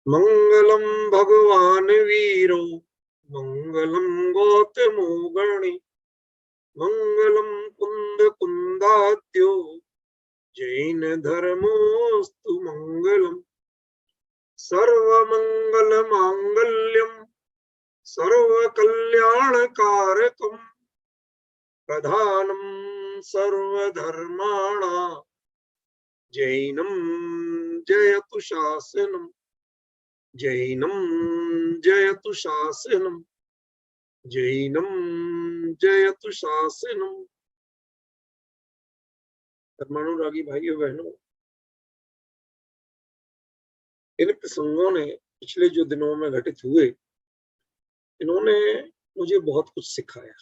मंगलम भगवान वीरो मंगलम गौतमो गणि मंगलम कुंद कुंदाद्यो जैन धर्मोस्तु मंगलम सर्वमंगल मांगल्यम सर्वकल्याणकारकम प्रधानम सर्वधर्माणां जैनम जयतु शासनम जैनम जयतु शासनम जैनम जयतु शासनम। धर्मानुरागी भाइयों बहनों, इन प्रसंगों ने पिछले जो दिनों में घटित हुए, इन्होंने मुझे बहुत कुछ सिखाया।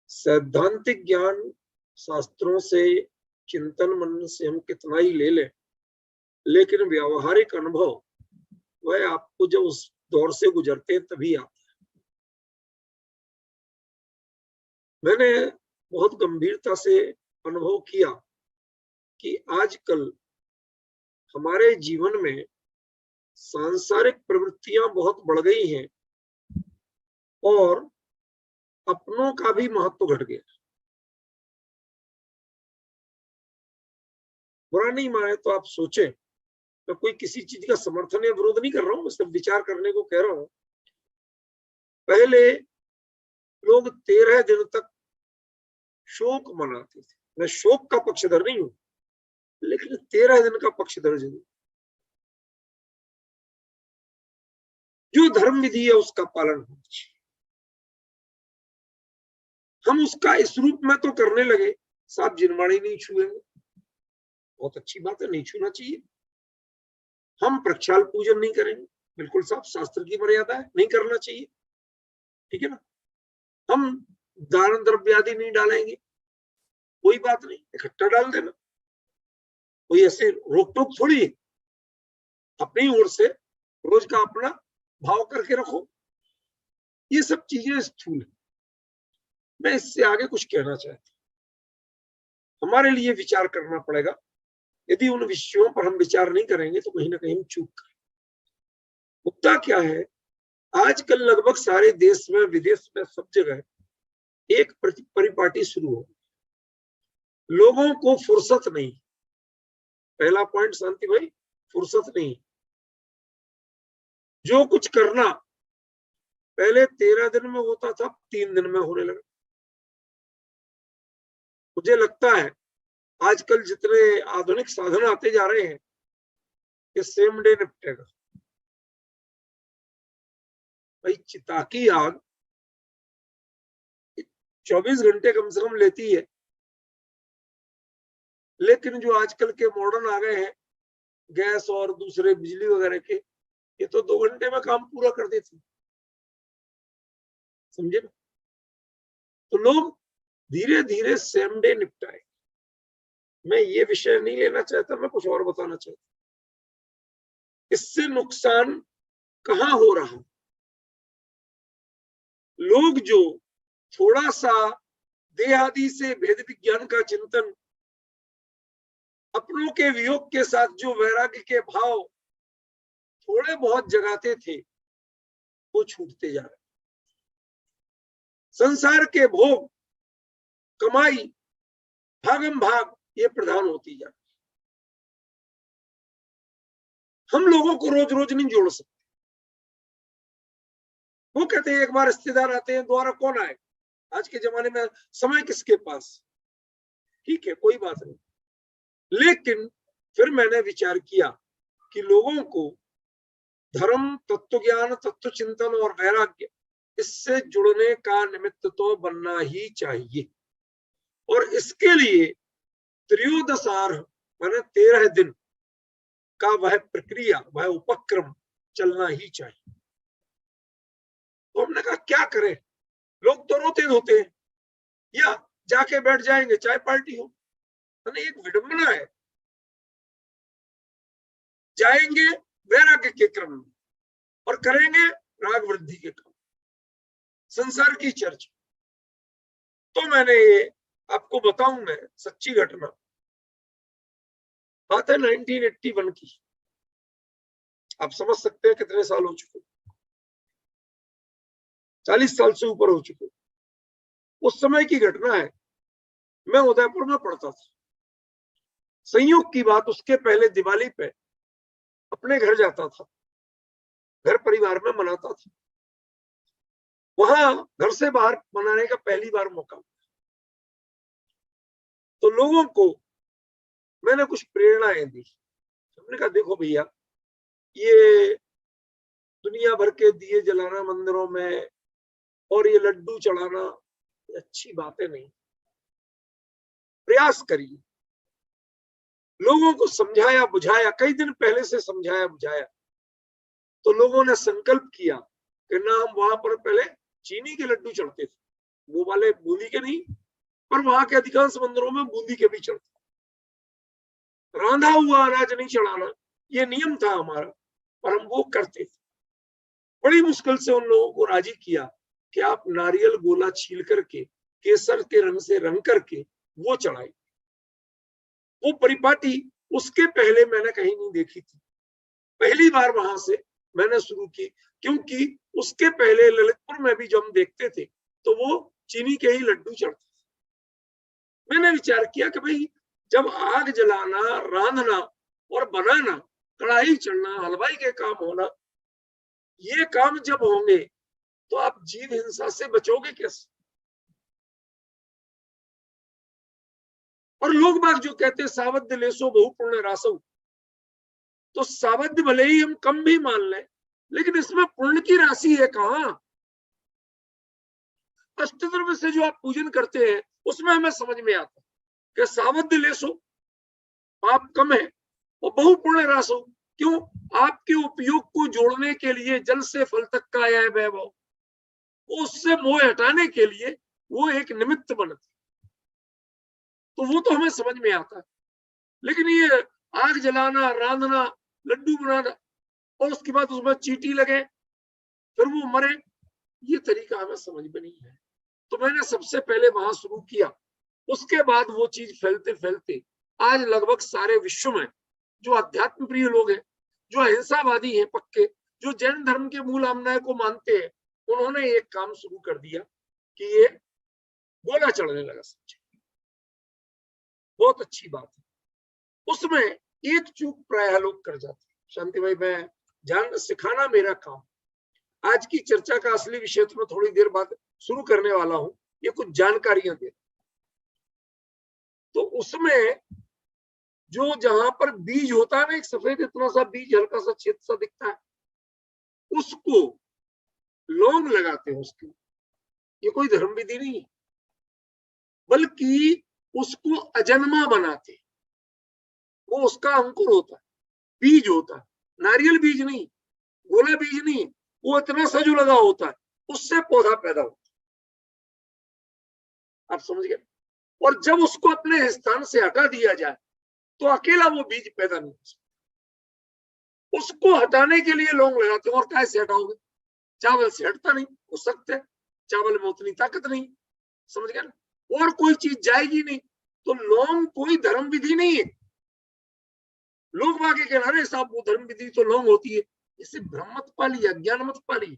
सैद्धांतिक ज्ञान शास्त्रों से, चिंतन मनन से हम कितना ही ले लें, लेकिन व्यावहारिक अनुभव वह आपको जब उस दौर से गुजरते हैं तभी आता है। मैंने बहुत गंभीरता से अनुभव किया कि आजकल हमारे जीवन में सांसारिक प्रवृत्तियां बहुत बढ़ गई हैं और अपनों का भी महत्व घट गया। बुरा नहीं माने तो आप सोचें, मैं कोई किसी चीज का समर्थन या विरोध नहीं कर रहा हूं, मैं सिर्फ विचार करने को कह रहा हूं। पहले लोग 13 दिन तक शोक मनाते थे। मैं शोक का पक्षधर नहीं हूं, लेकिन 13 दिन का पक्षधर जरूर। जो धर्म विधि है उसका पालन होना चाहिए। हम उसका इस रूप में तो करने लगे, साहब जिनवाणी नहीं छुएंगे, बहुत अच्छी बात है, नहीं छूना चाहिए। हम प्रक्षाल पूजन नहीं करेंगे, बिल्कुल साहब शास्त्र की मर्यादा है, नहीं करना चाहिए, ठीक है ना। हम दान द्रव्यादि नहीं डालेंगे, कोई बात नहीं, इकट्ठा डाल देना, कोई ऐसे रोक टोक थोड़ी है। अपनी ओर से रोज का अपना भाव करके रखो। ये सब चीजें स्थूल है। मैं इससे आगे कुछ कहना चाहता हूं, हमारे लिए विचार करना पड़ेगा। यदि उन विषयों पर हम विचार नहीं करेंगे तो कहीं ना कहीं हम चूक करेंगे। मुद्दा क्या है, आजकल लगभग सारे देश में, विदेश में, सब जगह एक परिपाटी शुरू हो। लोगों को फुर्सत नहीं। पहला पॉइंट शांति भाई, फुर्सत नहीं। जो कुछ करना पहले 13 दिन में होता था, 3 दिन में होने लगा। मुझे लगता है आजकल जितने आधुनिक साधन आते जा रहे हैं, ये सेम डे निपटेगा। भाई चिता की आग 24 घंटे कम से कम लेती है, लेकिन जो आजकल के मॉडर्न आ गए हैं गैस और दूसरे बिजली वगैरह के, ये तो 2 घंटे में काम पूरा कर देते हैं, समझे ना। तो लोग धीरे धीरे सेम डे निपटाए। मैं ये विषय नहीं लेना चाहता, मैं कुछ और बताना चाहता। इससे नुकसान कहां हो रहा, लोग जो थोड़ा सा देहादि से भेद विज्ञान का चिंतन, अपनों के वियोग के साथ जो वैराग्य के भाव थोड़े बहुत जगाते थे, वो छूटते जा रहे। संसार के भोग, कमाई, भागम भाग, ये प्रधान होती जा रही। हम लोगों को रोज रोज नहीं जोड़ सकते। वो कहते हैं एक बार रिश्तेदार आते हैं, दोबारा कौन आए। आज के जमाने में समय किसके पास, ठीक है, कोई बात नहीं। लेकिन फिर मैंने विचार किया कि लोगों को धर्म, तत्व ज्ञान, तत्व चिंतन और वैराग्य, इससे जुड़ने का निमित्त तो बनना ही चाहिए। और इसके लिए त्रयोदशार माने 13 दिन का वह प्रक्रिया, वह उपक्रम चलना ही चाहिए। तो हमने कहा क्या करें, लोग तो रोते धोते हैं, या जाके बैठ जाएंगे चाय पार्टी हो। एक विडंबना है, जाएंगे वैराग्य के क्रम में और करेंगे राग वृद्धि के क्रम, संसार की चर्चा। तो मैंने ये आपको बताऊं, मैं सच्ची घटना, बात है 1981 की। आप समझ सकते हैं कितने साल हो चुके, 40 साल से ऊपर हो चुके। उस समय की घटना है, मैं उदयपुर में पढ़ता था। संयोग की बात, उसके पहले दिवाली पे अपने घर जाता था, घर परिवार में मनाता था। वहां घर से बाहर मनाने का पहली बार मौका, तो लोगों को मैंने कुछ प्रेरणाएं दी। हमने कहा देखो भैया, ये दुनिया भर के दिए जलाना मंदिरों में और ये लड्डू चढ़ाना अच्छी बातें नहीं। प्रयास करिए। लोगों को समझाया बुझाया, कई दिन पहले से समझाया बुझाया, तो लोगों ने संकल्प किया कि ना हम वहां पर पहले चीनी के लड्डू चढ़ते थे, वो वाले बूंदी के नहीं, पर वहां के अधिकांश मंदिरों में बूंदी के भी चढ़ते। रांधा हुआ अनाज नहीं चढ़ाना, ये नियम था हमारा, पर हम वो करते थे। बड़ी मुश्किल से उन लोगों को राजी किया कि आप नारियल गोला छील करके केसर के रंग से रंग करके वो चढ़ाई। वो परिपाटी उसके पहले मैंने कहीं नहीं देखी थी, पहली बार वहां से मैंने शुरू की। क्योंकि उसके पहले ललितपुर में भी जब हम देखते थे तो वो चीनी के ही लड्डू चढ़ते थे। मैंने विचार किया कि भाई, जब आग जलाना, रांधना और बनाना, कढ़ाई चढ़ना, हलवाई के काम होना, ये काम जब होंगे तो आप जीव हिंसा से बचोगे कैसे? और लोग बाग जो कहते हैं सावध लेसो बहु पुण्य रासो, तो सावध भले ही हम कम भी मान लें, लेकिन इसमें पुण्य की राशि है कहां? अष्टद्रव्य से जो आप पूजन करते हैं उसमें हमें समझ में आता कि सावध लेसो पाप कम है और बहु पुण्य रासो, क्यों? आपके उपयोग को जोड़ने के लिए जल से फल तक का यह वैभव, उससे मोह हटाने के लिए वो एक निमित्त बनती, तो वो तो हमें समझ में आता है। लेकिन ये आग जलाना, रांधना, लड्डू बनाना और उसके बाद उसमें चींटी लगे फिर वो मरे, ये तरीका हमें समझ में नहीं है। तो मैंने सबसे पहले वहां शुरू किया, उसके बाद वो चीज फैलते फैलते आज लगभग सारे विश्व में जो अध्यात्म प्रिय लोग हैं, जो अहिंसावादी हैं पक्के, जो जैन धर्म के मूल अन्याय को मानते हैं, उन्होंने एक काम शुरू कर दिया कि ये गोला चढ़ने लगा। सच्चे, बहुत अच्छी बात है। उसमें एक चूक प्रायः लोग कर जाते हैं। शांति भाई, मैं जान सिखाना मेरा काम, आज की चर्चा का असली विषय तो मैं थोड़ी देर बाद शुरू करने वाला हूं, ये कुछ जानकारियां दे। तो उसमें जो जहां पर बीज होता है ना, एक सफेद इतना सा बीज, हल्का सा छेद सा दिखता है, उसको लौंग लगाते हैं उसके। ये कोई धर्म विधि नहीं, बल्कि उसको अजन्मा बनाते। वो उसका अंकुर होता है, बीज होता है, नारियल बीज नहीं, गोला बीज नहीं, वो इतना सा जो लगा होता है, उससे पौधा पैदा होता है। आप समझ गए? और जब उसको अपने स्थान से हटा दिया जाए तो अकेला वो बीज पैदा नहीं हो सकता। उसको हटाने के लिए लौंग लगाते हैं। और कैसे से हटाओगे? चावल से हटता नहीं, हो सकता है चावल में उतनी ताकत नहीं, समझ गए ना? और कोई चीज जाएगी नहीं। तो लौंग कोई धर्म विधि नहीं है। लोग बागे कह रहे साहब वो धर्म विधि तो लौंग होती है, इसे भ्रम मत पाली, अज्ञान मत पाली।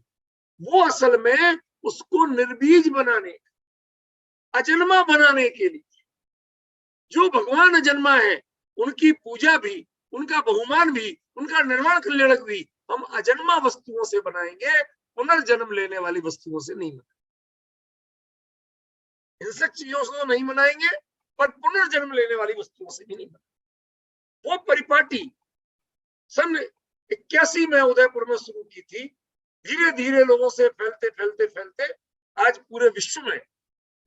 वो असल में उसको निर्बीज बनाने, अजन्मा बनाने के लिए, जो भगवान अजन्मा है उनकी पूजा भी, उनका बहुमान भी, उनका निर्माण कल्याणक भी हम अजन्मा वस्तुओं से बनाएंगे, पुनर्जन्म लेने वाली वस्तुओं से नहीं बनाएंगे। हिंसक चीजों से तो नहीं बनाएंगे, पर पुनर्जन्म लेने वाली वस्तुओं से भी नहीं बनाएंगे। वो परिपाटी सन 81 में उदयपुर में शुरू की थी, धीरे धीरे लोगों से फैलते फैलते फैलते आज पूरे विश्व में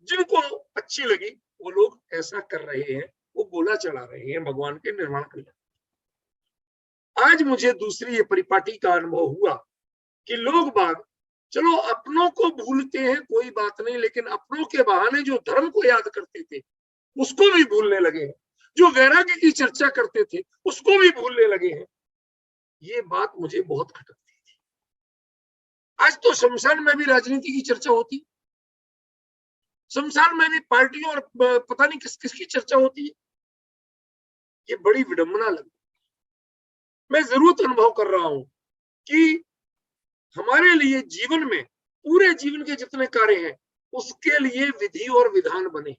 जिनको अच्छी लगी वो लोग ऐसा कर रहे हैं, वो गोला चढ़ा रहे हैं भगवान के निर्माण के लिए। आज मुझे दूसरी ये परिपाटी का अनुभव हुआ कि लोग बाग चलो अपनों को भूलते हैं कोई बात नहीं, लेकिन अपनों के बहाने जो धर्म को याद करते थे उसको भी भूलने लगे हैं, जो वैराग्य की चर्चा करते थे उसको भी भूलने लगे हैं। ये बात मुझे बहुत खटकती थी। आज तो शमशान में भी राजनीति की चर्चा होती, शमशान में भी पार्टियों और पता नहीं किस किसकी चर्चा होती है। ये बड़ी विडंबना लगी। मैं जरूर अनुभव कर रहा हूं कि हमारे लिए जीवन में पूरे जीवन के जितने कार्य हैं उसके लिए विधि और विधान बने।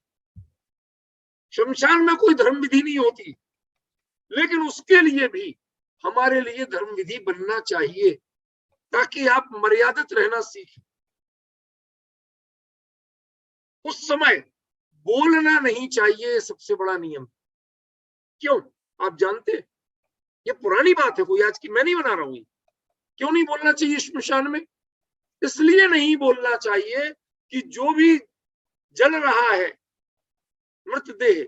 शमशान में कोई धर्म विधि नहीं होती, लेकिन उसके लिए भी हमारे लिए धर्म विधि बनना चाहिए ताकि आप मर्यादित रहना सीखें। उस समय बोलना नहीं चाहिए, सबसे बड़ा नियम। क्यों? आप जानते, ये पुरानी बात है, कोई आज की मैं नहीं बना रहा हूं। क्यों नहीं बोलना चाहिए श्मशान में? इसलिए नहीं बोलना चाहिए कि जो भी जल रहा है मृतदेह,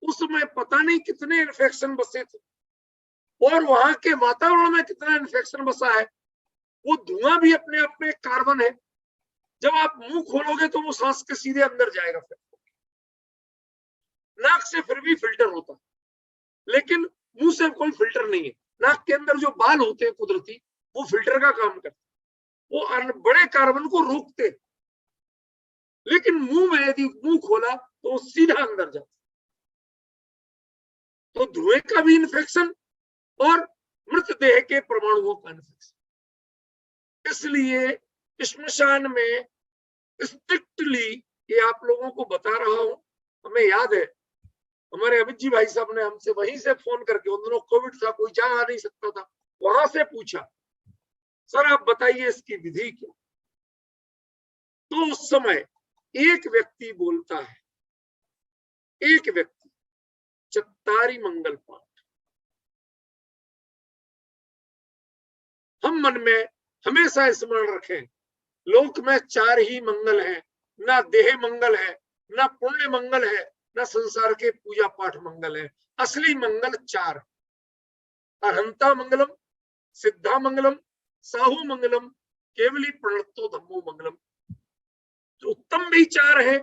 उसमें पता नहीं कितने इन्फेक्शन बसे थे और वहां के वातावरण में कितना इन्फेक्शन बसा है। वो धुआं भी अपने आप में कार्बन है। जब आप मुंह खोलोगे तो वो सांस के सीधे अंदर जाएगा। फिर नाक से फिर भी फिल्टर होता है, लेकिन मुंह से कोई फिल्टर नहीं है। नाक के अंदर जो बाल होते हैं कुदरती, वो फिल्टर का काम करते, वो बड़े कार्बन को रोकते। लेकिन मुंह में यदि मुंह खोला तो वो सीधा अंदर जाता। तो धुएं का भी इन्फेक्शन और मृतदेह के परमाणुओं का इन्फेक्शन। इसलिए श्मशान में स्ट्रिक्टली, ये आप लोगों को बता रहा हूं, हमें याद है हमारे अमित जी भाई साहब ने हमसे वहीं से फोन करके, उन दिनों कोविड था, कोई जा आ नहीं सकता था, वहां से पूछा, सर आप बताइए इसकी विधि क्या। तो उस समय एक व्यक्ति बोलता है, एक व्यक्ति, चत्तारी मंगल पाठ। हम मन में हमेशा स्मरण रखें, लोक में 4 ही मंगल हैं, ना देह मंगल है, ना पुण्य मंगल है, ना संसार के पूजा पाठ मंगल है। असली मंगल 4, अहंता मंगलम, सिद्धा मंगलम, साहू मंगलम, केवली प्रणतो धम्मो मंगलम। तो उत्तम भी 4 है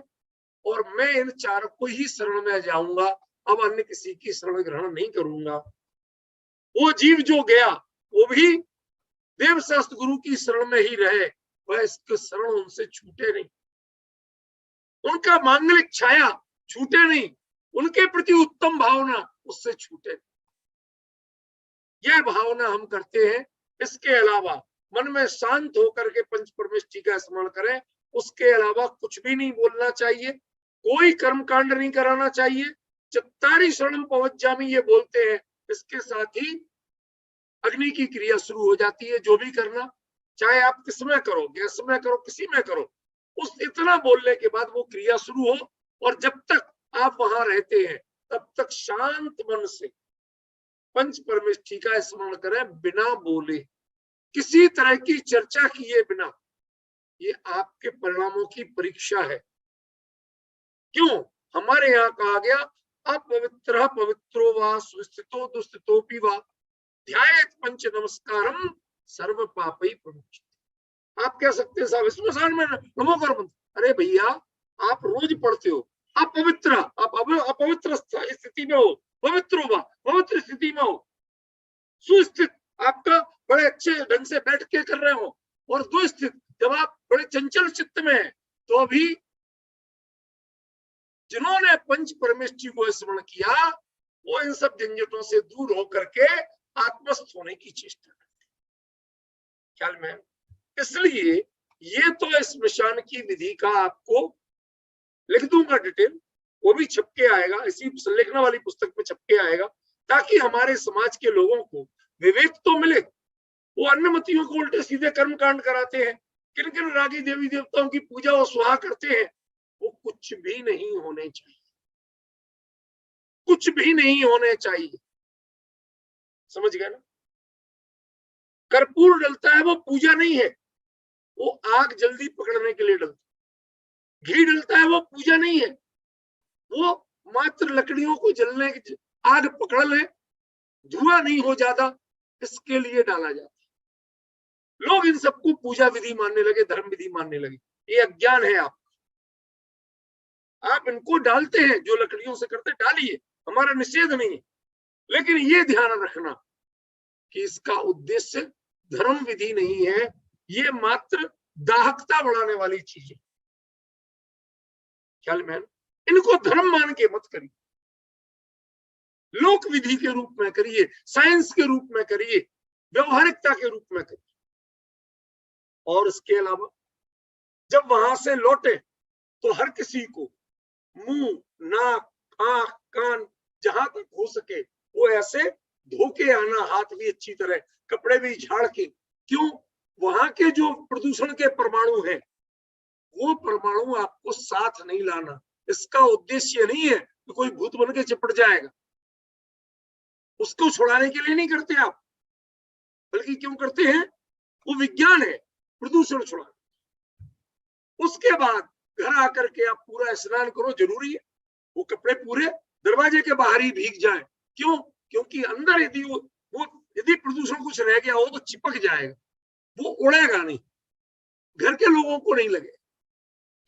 और मैं इन 4 को ही शरण में जाऊंगा, अब अन्य किसी की शरण ग्रहण नहीं करूंगा। वो जीव जो गया वो भी देव शास्त्र गुरु की शरण में ही रहे, वह इसके शरण उनसे छूटे नहीं, उनका मांगलिक छाया छूटे नहीं, उनके प्रति उत्तम भावना उससे छूटे नहीं। यह भावना हम करते हैं। इसके अलावा मन में शांत होकर के पंच परमेष्टि का स्मरण करें, उसके अलावा कुछ भी नहीं बोलना चाहिए, कोई कर्मकांड नहीं कराना चाहिए। चत्तारी शरणम पवज्जामि ये बोलते हैं, इसके साथ ही अग्नि की क्रिया शुरू हो जाती है। जो भी करना, चाहे आप किसमें करो, गैस में करो, किसी में करो, उस इतना बोलने के बाद वो क्रिया शुरू हो, और जब तक आप वहां रहते हैं तब तक शांत मन से पंच परमेष्टि का स्मरण करें, बिना बोले, किसी तरह की चर्चा किए बिना। ये आपके परिणामों की परीक्षा है। क्यों? हमारे यहाँ कहा गया, अपवित्र पवित्रो वा सुस्थितो दुस्थितोपि वा ध्यायेत पंच नमस्कारम सर्व पापै प्रमुच्यते। आप कह सकते हैं साहब स्मशान में नमो कर मंत्र, अरे भैया आप रोज पढ़ते हो, आप पवित्र, आप अपवित्र स्थिति में हो, पवित्र हो, पवित्र स्थिति में हो, सुस्थित आपका बड़े अच्छे ढंग से बैठ के कर रहे हो, और दुस्थित जब आप बड़े चंचल चित्त में है, तो भी जिन्होंने पंच परमेष्टि को स्मरण किया वो इन सब झंझटों से दूर होकर के आत्मस्थ होने की चेष्टा करते। ख्याल में? इसलिए ये तो स्मशान की विधि का आपको लिख दूंगा डिटेल, वो भी छप के आएगा, इसी संलेखना वाली पुस्तक में छप के आएगा, ताकि हमारे समाज के लोगों को विवेक तो मिले। वो अन्नमतियों को उल्टे सीधे कर्म कांड कराते हैं, किन किन रागी देवी देवताओं की पूजा वो स्वाहा करते हैं, वो कुछ भी नहीं होने चाहिए, कुछ भी नहीं होने चाहिए। समझ गए ना? कर्पूर डलता है वो पूजा नहीं है, वो आग जल्दी पकड़ने के लिए डलता है। घी डलता है वो पूजा नहीं है, वो मात्र लकड़ियों को जलने की, आग पकड़ ले, धुआं नहीं हो जाता, इसके लिए डाला जाता है। लोग इन सबको पूजा विधि मानने लगे, धर्म विधि मानने लगे। ये अज्ञान है। आप इनको डालते हैं, जो लकड़ियों से करते डालिए, हमारा निषेध नहीं है, लेकिन ये ध्यान रखना कि इसका उद्देश्य धर्म विधि नहीं है, ये मात्र दाहकता बढ़ाने वाली चीज है। ख्याल में? इनको धर्म मान के मत करिए, लोक विधि के रूप में करिए, साइंस के रूप में करिए, व्यवहारिकता के रूप में करिए। और इसके अलावा जब वहां से लौटे तो हर किसी को मुंह, नाक, आंख, कान जहां तक हो सके वो ऐसे धो के आना, हाथ भी अच्छी तरह, कपड़े भी झाड़ के। क्यों? वहां के जो प्रदूषण के परमाणु हैं वो परमाणु आपको साथ नहीं लाना। इसका उद्देश्य नहीं है कि कोई भूत बन के चिपट जाएगा, उसको छुड़ाने के लिए नहीं करते आप, बल्कि क्यों करते हैं? वो विज्ञान है, प्रदूषण छुड़ाना। उसके बाद घर आकर के आप पूरा स्नान करो, जरूरी है वो कपड़े पूरे दरवाजे के बाहर ही भीग जाए। क्यों? क्योंकि अंदर यदि वो यदि प्रदूषण कुछ रह गया हो तो चिपक जाएगा, वो उड़ेगा नहीं, घर के लोगों को नहीं लगेगा,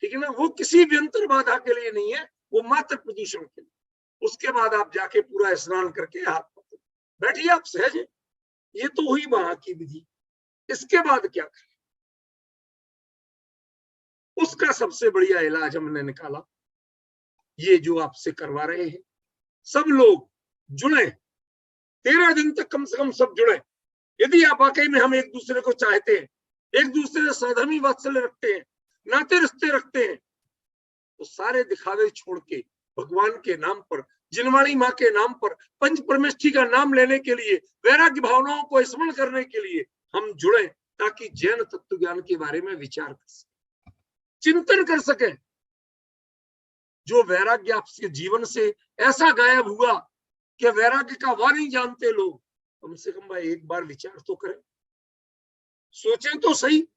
ठीक है ना। वो किसी भी अंतर बाधा के लिए नहीं है, वो मात्र प्रदूषण के लिए। उसके बाद आप जाके पूरा स्नान करके हाथ पाते बैठिए, आप सहज है। ये तो हुई वहां की विधि। इसके बाद क्या करें? उसका सबसे बढ़िया इलाज हमने निकाला, ये जो आपसे करवा रहे हैं सब लोग जुड़े, 13 दिन तक कम से कम सब जुड़े। यदि आप वाकई में हम एक दूसरे को चाहते हैं, एक दूसरे से साधर्मी वात्सल्य रखते हैं, नाते रिश्ते रखते हैं, तो सारे दिखावे छोड़ के भगवान के नाम पर, जिनवाणी माँ के नाम पर, पंच परमेष्ठी का नाम लेने के लिए, वैराग्य भावनाओं को स्मरण करने के लिए हम जुड़े, ताकि जैन तत्व ज्ञान के बारे में विचार कर सके, चिंतन कर सके। जो वैराग्य आपके जीवन से ऐसा गायब हुआ कि वैराग्य का वाह नहीं जानते लोग, कम से कम भाई एक बार विचार तो करें, सोचें तो सही।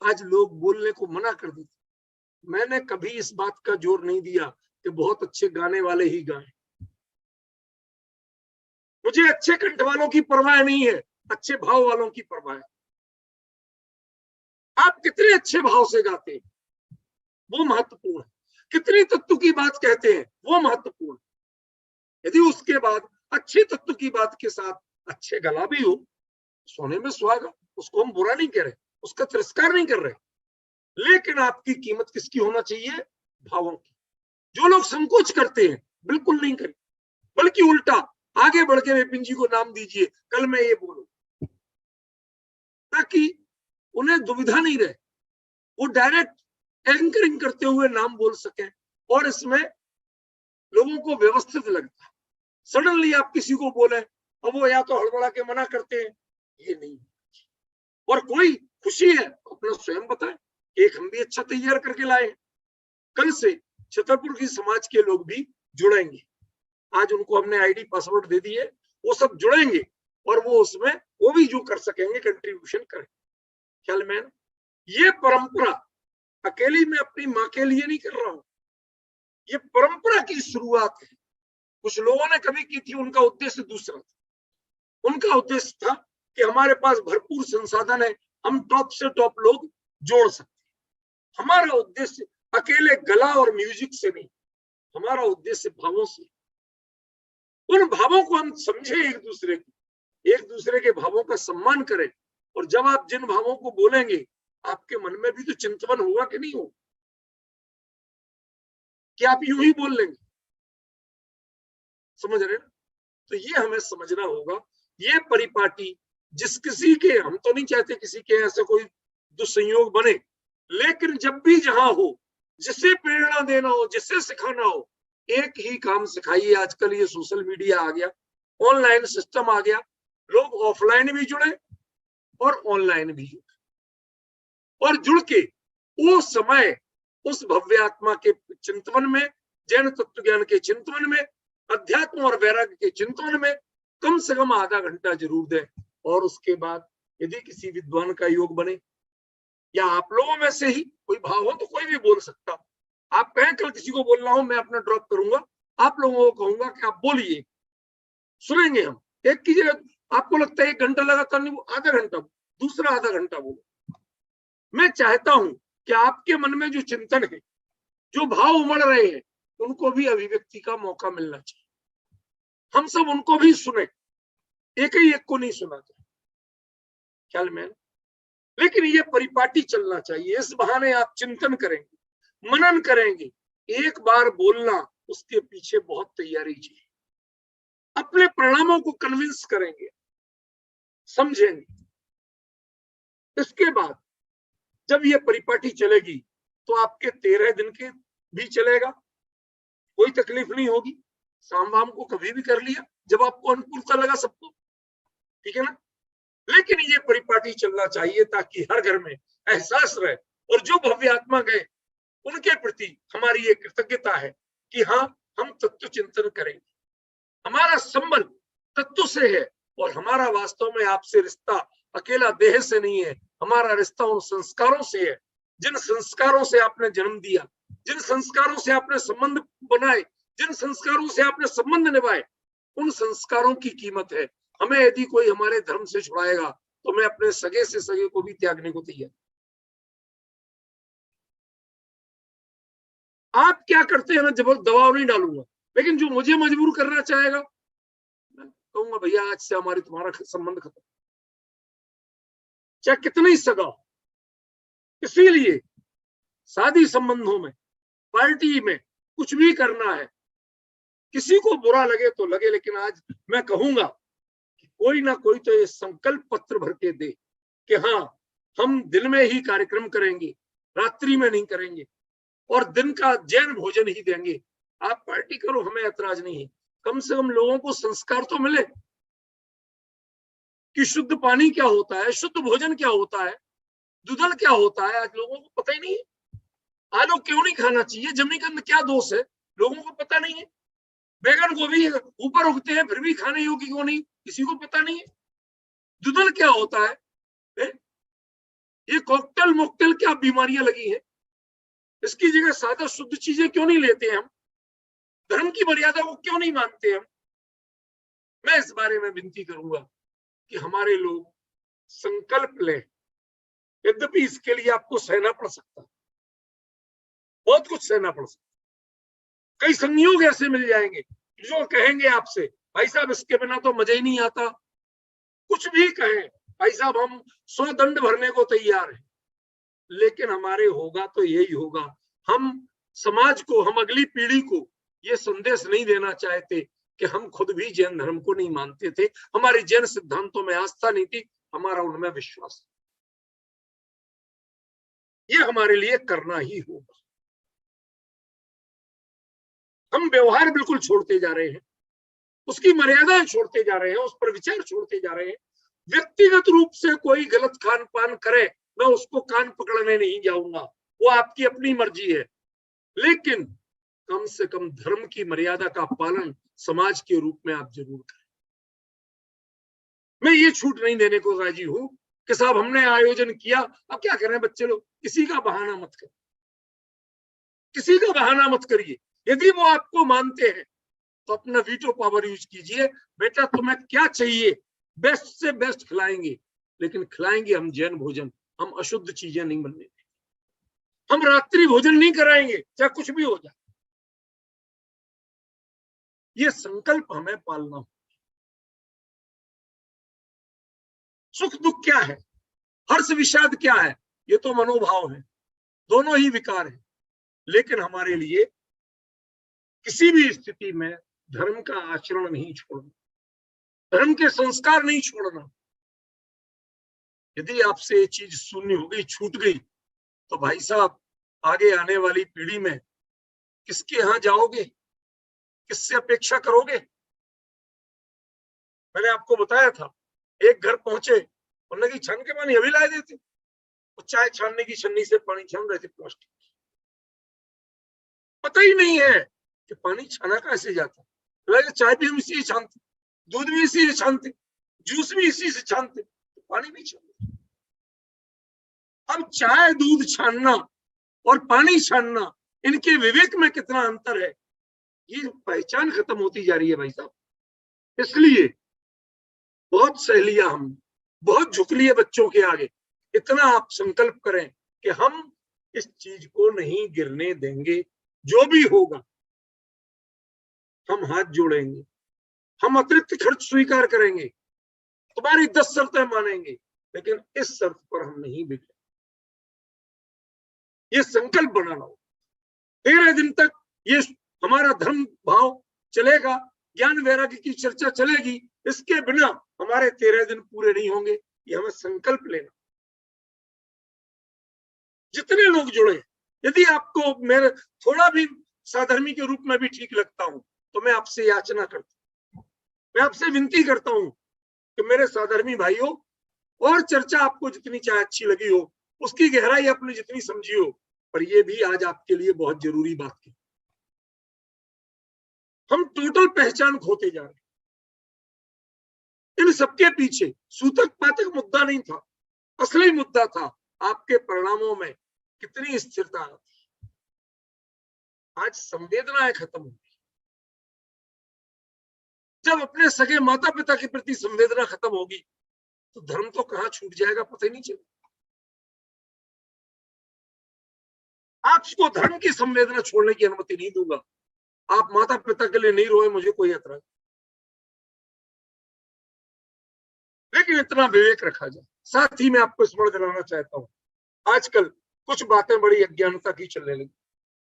आज लोग बोलने को मना कर देते। मैंने कभी इस बात का जोर नहीं दिया कि बहुत अच्छे गाने वाले ही गाएं, मुझे अच्छे कंठ वालों की परवाह नहीं है, अच्छे भाव वालों की परवाह है। आप कितने अच्छे भाव से गाते हैं वो महत्वपूर्ण है, कितनी तत्व की बात कहते हैं वो महत्वपूर्ण है। यदि उसके बाद अच्छे तत्व की बात के साथ अच्छे गला भी हो, सोने में सुहागा, उसको हम बुरा नहीं कह रहे, उसका तिरस्कार नहीं कर रहे, लेकिन आपकी कीमत किसकी होना चाहिए? भावों की। जो लोग संकोच करते हैं बिल्कुल नहीं करें, बल्कि उल्टा आगे बढ़ के विपिन जी को नाम दीजिए, कल मैं ये बोलूं, ताकि उन्हें दुविधा नहीं रहे, वो डायरेक्ट एंकरिंग करते हुए नाम बोल सके और इसमें लोगों को व्यवस्थित लगता है। सडनली आप किसी को बोले अब वो या तो हड़बड़ा के मना करते हैं, ये नहीं। और कोई खुशी है अपना स्वयं बताए, एक हम भी अच्छा तैयार करके लाए। कल से छतरपुर की समाज के लोग भी जुड़ेंगे, आज उनको हमने आईडी पासवर्ड दे दिए, वो सब जुड़ेंगे और वो उसमें वो भी जो कर सकेंगे कंट्रीब्यूशन करें। ख्याल में ये परंपरा अकेली मैं अपनी माँ के लिए नहीं कर रहा हूं, ये परंपरा की शुरुआत है। कुछ लोगों ने कभी की थी, उनका उद्देश्य दूसरा था। उनका उद्देश्य था कि हमारे पास भरपूर संसाधन है, हम टॉप से टॉप लोग जोड़ सकते। हमारा उद्देश्य अकेले गला और म्यूजिक से नहीं, हमारा उद्देश्य भावों से। उन भावों को हम समझे, एक दूसरे के भावों का सम्मान करें। और जब आप जिन भावों को बोलेंगे, आपके मन में भी तो चिंतन होगा कि नहीं हो, कि आप यूं ही बोल लेंगे? समझ रहे ना? तो ये हमें समझना होगा। ये परिपाटी जिस किसी के, हम तो नहीं चाहते किसी के ऐसे कोई दुस्संयोग बने, लेकिन जब भी जहां हो, जिसे प्रेरणा देना हो, जिसे सिखाना हो, एक ही काम सिखाइए। आजकल ये सोशल मीडिया आ गया, ऑनलाइन सिस्टम आ गया, लोग ऑफलाइन भी जुड़े और ऑनलाइन भी जुड़े, और जुड़ के वो समय उस भव्य आत्मा के चिंतन में, जैन तत्व ज्ञान के चिंतन में, अध्यात्म और वैराग्य के चिंतन में कम से कम आधा घंटा जरूर दें। और उसके बाद यदि किसी विद्वान का योग बने, या आप लोगों में से ही कोई भाव हो तो कोई भी बोल सकता। आप कहें कल किसी को बोलना हो, मैं अपना ड्रॉप करूंगा, आप लोगों को कहूंगा कि आप बोलिए, सुनेंगे हम। एक की जगह आपको लगता है 1 घंटा लगातार नहीं, आधा घंटा, दूसरा आधा घंटा बोलो। मैं चाहता हूं कि आपके मन में जो चिंतन है, जो भाव उमड़ रहे हैं, उनको भी अभिव्यक्ति का मौका मिलना चाहिए। हम सब उनको भी सुने, एक ही एक को नहीं सुनाते, ख्याल में। लेकिन ये परिपाटी चलना चाहिए। इस बहाने आप चिंतन करेंगे, मनन करेंगे। एक बार बोलना, उसके पीछे बहुत तैयारी चाहिए। अपने परिणामों को कन्विंस करेंगे, समझेंगे। इसके बाद जब ये परिपाटी चलेगी तो आपके 13 दिन के भी चलेगा, कोई तकलीफ नहीं होगी। शाम वाम को कभी भी कर लिया जब आपको अनुकूलता लगा सबको, ठीक है ना। लेकिन ये परिपाटी चलना चाहिए ताकि हर घर में एहसास रहे, और जो भव्य आत्मा गए उनके प्रति हमारी ये कृतज्ञता है कि हाँ, हम तत्व चिंतन करेंगे। हमारा संबंध तत्व से है और हमारा वास्तव में आपसे रिश्ता अकेला देह से नहीं है, हमारा रिश्ता उन संस्कारों से है जिन संस्कारों से आपने जन्म दिया, जिन संस्कारों से आपने संबंध बनाए, जिन संस्कारों से आपने संबंध निभाए, उन संस्कारों की कीमत है। हमें यदि कोई हमारे धर्म से छुड़ाएगा तो मैं अपने सगे से सगे को भी त्यागने को तैयार। आप क्या करते हैं ना, जब दबाव नहीं डालूंगा, लेकिन जो मुझे मजबूर करना चाहेगा मैं कहूंगा भैया आज से हमारी तुम्हारा संबंध खत्म, चाहे कितना ही सगा हो। इसीलिए शादी संबंधों में, पार्टी में कुछ भी करना है, किसी को बुरा लगे तो लगे, लेकिन आज मैं कहूंगा कि कोई ना कोई तो ये संकल्प पत्र भर के दे कि हाँ, हम दिन में ही कार्यक्रम करेंगे, रात्रि में नहीं करेंगे, और दिन का जैन भोजन ही देंगे। आप पार्टी करो, हमें ऐतराज नहीं है, कम से कम लोगों को संस्कार तो मिले कि शुद्ध पानी क्या होता है, शुद्ध भोजन क्या होता है, दुधल क्या होता है। आज लोगों को पता ही नहीं है। आलू क्यों नहीं खाना चाहिए, जमीकंद क्या दोष है, लोगों को पता नहीं है। बैगन गोभी ऊपर उगते हैं फिर भी खाने योग्य क्यों नहीं, किसी को पता नहीं है। दुधल क्या होता है, ये कॉकटेल मोकटेल क्या बीमारियां लगी हैं, इसकी जगह सादा शुद्ध चीजें क्यों नहीं लेते हम, धर्म की मर्यादा को क्यों नहीं मानते हम। मैं इस बारे में विनती करूंगा कि हमारे लोग संकल्प लें। यद्यपि इसके लिए आपको सहना पड़ सकता है, बहुत कुछ सहना पड़ सकता है। कई संयोग ऐसे मिल जाएंगे जो कहेंगे आपसे भाई साहब इसके बिना तो मजा ही नहीं आता। कुछ भी कहें भाई साहब, हम 100 दंड भरने को तैयार हैं, लेकिन हमारे होगा तो यही होगा। हम समाज को, हम अगली पीढ़ी को ये संदेश नहीं देना चाहते कि हम खुद भी जैन धर्म को नहीं मानते थे, हमारी जैन सिद्धांतों में आस्था नहीं थी, हमारा उनमें विश्वास। ये हमारे लिए करना ही होगा। हम व्यवहार बिल्कुल छोड़ते जा रहे हैं, उसकी मर्यादाएं छोड़ते जा रहे हैं, उस पर विचार छोड़ते जा रहे हैं। व्यक्तिगत रूप से कोई गलत खान पान करे, मैं उसको कान पकड़ने नहीं जाऊंगा, वो आपकी अपनी मर्जी है, लेकिन कम से कम धर्म की मर्यादा का पालन समाज के रूप में आप जरूर करें। मैं ये छूट नहीं देने को राजी हूं कि साहब हमने आयोजन किया, अब क्या करें बच्चे लोग, किसी का बहाना मत करें, किसी का बहाना मत करिए। यदि वो आपको मानते हैं तो अपना वीटो पावर यूज कीजिए, बेटा तुम्हें क्या चाहिए बेस्ट से बेस्ट खिलाएंगे, लेकिन खिलाएंगे हम जैन भोजन, हम अशुद्ध चीजें नहीं बनने देंगे, हम रात्रि भोजन नहीं कराएंगे, चाहे कुछ भी हो जाए। ये संकल्प हमें पालना हो। सुख दुख क्या है, हर्ष विषाद क्या है, ये तो मनोभाव है, दोनों ही विकार है, लेकिन हमारे लिए किसी भी स्थिति में धर्म का आचरण नहीं छोड़ना, धर्म के संस्कार नहीं छोड़ना। यदि आपसे ये चीज शून्य हो गई, छूट गई, तो भाई साहब आगे आने वाली पीढ़ी में किसके यहां जाओगे, किससे अपेक्षा करोगे। मैंने आपको बताया था, एक घर पहुंचे, उन्होंने की छान के पानी अभी ला देते, वो चाय छानने की छन्नी से पानी छान रहे थे प्लास्टिक, पता ही नहीं है कि पानी छाना कैसे जाता। चाय भी हम इसी से छानते, दूध भी इसी से छानते, जूस भी इसी से छानते, तो पानी भी छानते। अब चाय दूध छानना और पानी छानना, इनके विवेक में कितना अंतर है, ये पहचान खत्म होती जा रही है भाई साहब। इसलिए बहुत सह लिया हमने, बहुत झुक लिए बच्चों के आगे। इतना आप संकल्प करें कि हम इस चीज को नहीं गिरने देंगे, जो भी होगा हम हाथ जोड़ेंगे, हम अतिरिक्त खर्च स्वीकार करेंगे, तुम्हारी 10 शर्तें मानेंगे, लेकिन इस शर्त पर हम नहीं बिगड़े। ये संकल्प बनाना हो। 13 दिन तक ये हमारा धर्म भाव चलेगा, ज्ञान वैराग्य की चर्चा चलेगी, इसके बिना हमारे 13 दिन पूरे नहीं होंगे, ये हमें संकल्प लेना। जितने लोग जुड़े, यदि आपको मेरे थोड़ा भी साधर्मी के रूप में भी ठीक लगता हूं, तो मैं आपसे याचना करता हूं, मैं आपसे विनती करता हूं कि मेरे साधर्मी भाइयों, और चर्चा आपको जितनी चाहे अच्छी लगी हो, उसकी गहराई आपने जितनी समझी हो, पर ये भी आज आपके लिए बहुत जरूरी बात थी। हम टोटल पहचान खोते जा रहे हैं। इन सबके पीछे सूतक पातक मुद्दा नहीं था, असली मुद्दा था आपके परिणामों में कितनी स्थिरता थी। आज संवेदनाएं खत्म हो गई। जब अपने सगे माता पिता के प्रति संवेदना खत्म होगी, तो धर्म तो कहां छूट जाएगा पता ही नहीं चलेगा। आपको धर्म की संवेदना छोड़ने की अनुमति नहीं दूंगा। आप माता पिता के लिए नहीं रोए, मुझे कोई ऐतराज, लेकिन इतना विवेक रखा जाए। साथ ही मैं आपको स्मरण दिलाना चाहता हूं, आजकल कुछ बातें बड़ी अज्ञानता की चलने लगी।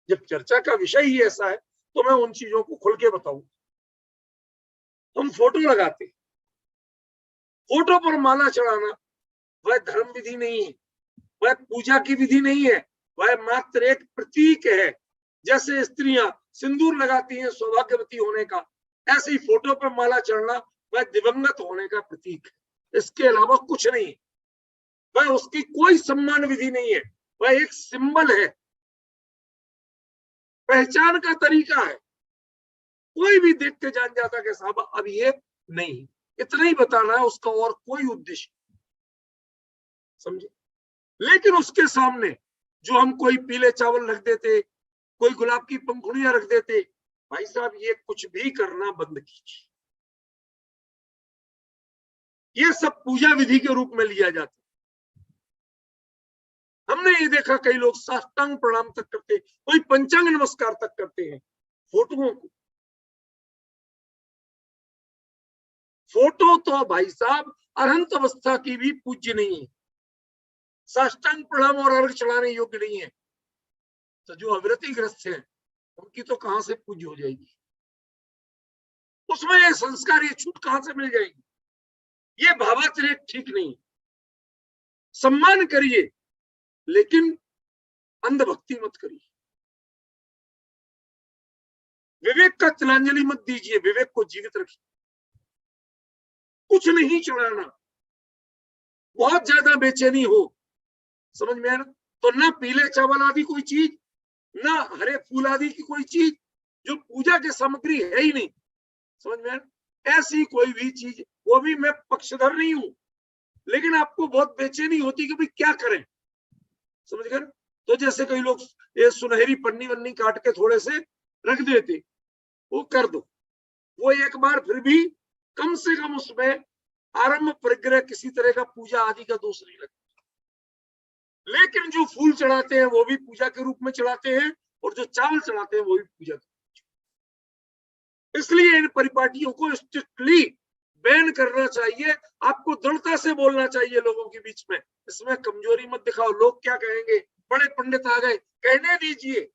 जब चर्चा का विषय ही ऐसा है, तो मैं उन चीजों को खुल के बताऊं। हम फोटो लगाते, फोटो पर माला चढ़ाना वह धर्म विधि नहीं है, वह पूजा की विधि नहीं है, वह मात्र एक प्रतीक है। जैसे स्त्रियां सिंदूर लगाती हैं सौभाग्यवती होने का, ऐसे ही फोटो पर माला चढ़ना वह दिवंगत होने का प्रतीक है, इसके अलावा कुछ नहीं। वह उसकी कोई सम्मान विधि नहीं है, वह एक सिंबल है, पहचान का तरीका है। कोई भी देख के जान जाता कि साहब अब ये नहीं, इतना ही बताना है, उसका और कोई उद्देश्य, समझे। लेकिन उसके सामने जो हम कोई पीले चावल रख देते, कोई गुलाब की पंखुड़ियां रख देते, भाई साहब ये कुछ भी करना बंद कीजिए। ये सब पूजा विधि के रूप में लिया जाता। हमने ये देखा कई लोग साष्टांग प्रणाम तक करते, कोई पंचांग नमस्कार तक करते हैं फोटोओं को। फोटो तो भाई साहब अरहंत अवस्था की भी पूज्य नहीं है, साष्टांग प्रणाम और अर्घ चढ़ाने योग्य नहीं है। तो जो अविरति ग्रस्त है उनकी तो कहां से पूज्य हो जाएगी, उसमें ये संस्कार, ये छूट कहां से मिल जाएगी। ये भावातिरेक ठीक नहीं। सम्मान करिए, लेकिन अंधभक्ति मत करिए। विवेक का तिलांजलि मत दीजिए, विवेक को जीवित रखिए। कुछ नहीं चढ़ाना, बहुत ज्यादा बेचैनी हो, समझ में आना, तो ना पीले चावल आदि कोई चीज, ना हरे फूल आदि की कोई चीज, जो पूजा की सामग्री है ही नहीं, समझ में आना, ऐसी कोई भी चीज। वो भी मैं पक्षधर नहीं हूं, लेकिन आपको बहुत बेचैनी होती कि भाई क्या करें, समझ गए। तो जैसे कई लोग ये सुनहरी पन्नी वन्नी काट के थोड़े से रख देते, वो कर दो, वो एक बार फिर भी कम से कम उसमें आरंभ परिग्रह किसी तरह का पूजा आदि का दोष नहीं लगता। लेकिन जो फूल चढ़ाते हैं वो भी पूजा के रूप में चढ़ाते हैं, और जो चावल चढ़ाते हैं वो भी पूजा। इसलिए इन परिपाटियों को स्ट्रिक्टली बैन करना चाहिए। आपको दृढ़ता से बोलना चाहिए लोगों के बीच में, इसमें कमजोरी मत दिखाओ। लोग क्या कहेंगे, बड़े पंडित आ गए, कहने दीजिए।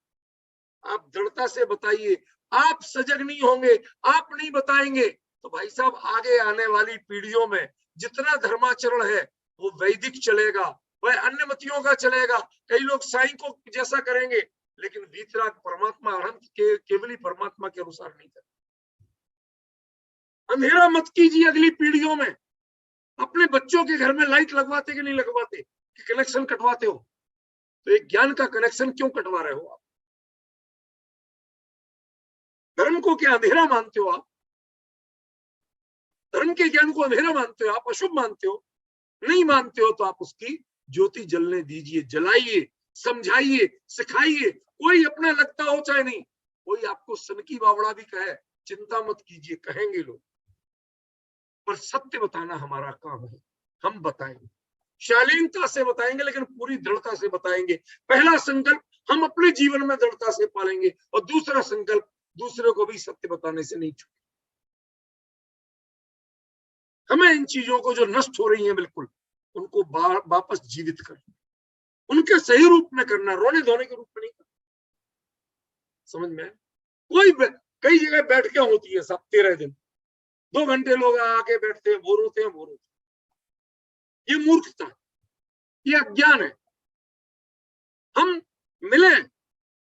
आप दृढ़ता से बताइए। आप सजग नहीं होंगे, आप नहीं बताएंगे, तो भाई साहब आगे आने वाली पीढ़ियों में जितना धर्माचरण है वो वैदिक चलेगा, वह अन्य मतियों का चलेगा। कई लोग साईं को जैसा करेंगे, लेकिन वीतराग परमात्मा अनंत के केवली परमात्मा के अनुसार नहीं करेंगे। अंधेरा मत कीजिए अगली पीढ़ियों में। अपने बच्चों के घर में लाइट लगवाते कि नहीं लगवाते, कि कनेक्शन कटवाते हो, तो एक ज्ञान का कनेक्शन क्यों कटवा रहे हो आप? धर्म को क्या अंधेरा मानते हो आप? धर्म के ज्ञान को अंधेरा मानते हो आप, अशुभ मानते हो? नहीं मानते हो तो आप उसकी ज्योति जलने दीजिए, जलाइए, समझाइए, सिखाइए। कोई अपना लगता हो चाहे नहीं, कोई आपको सनकी बावड़ा भी कहे, चिंता मत कीजिए, कहेंगे लोग, पर सत्य बताना हमारा काम है। हम बताएंगे, शालीनता से बताएंगे, लेकिन पूरी दृढ़ता से बताएंगे। पहला संकल्प हम अपने जीवन में दृढ़ता से पालेंगे, और दूसरा संकल्प दूसरे को भी सत्य बताने से नहीं छूटे। हमें इन चीजों को जो नष्ट हो रही हैं बिल्कुल, उनको वापस जीवित करना, उनके सही रूप में करना, रोने धोने के रूप में नहीं करना। समझ में? कोई कई जगह बैठ के होती है सब 13 दिन, 2 घंटे लोग आके बैठते हैं, बोर होते हैं। ये मूर्खता, ये अज्ञान है। हम मिले,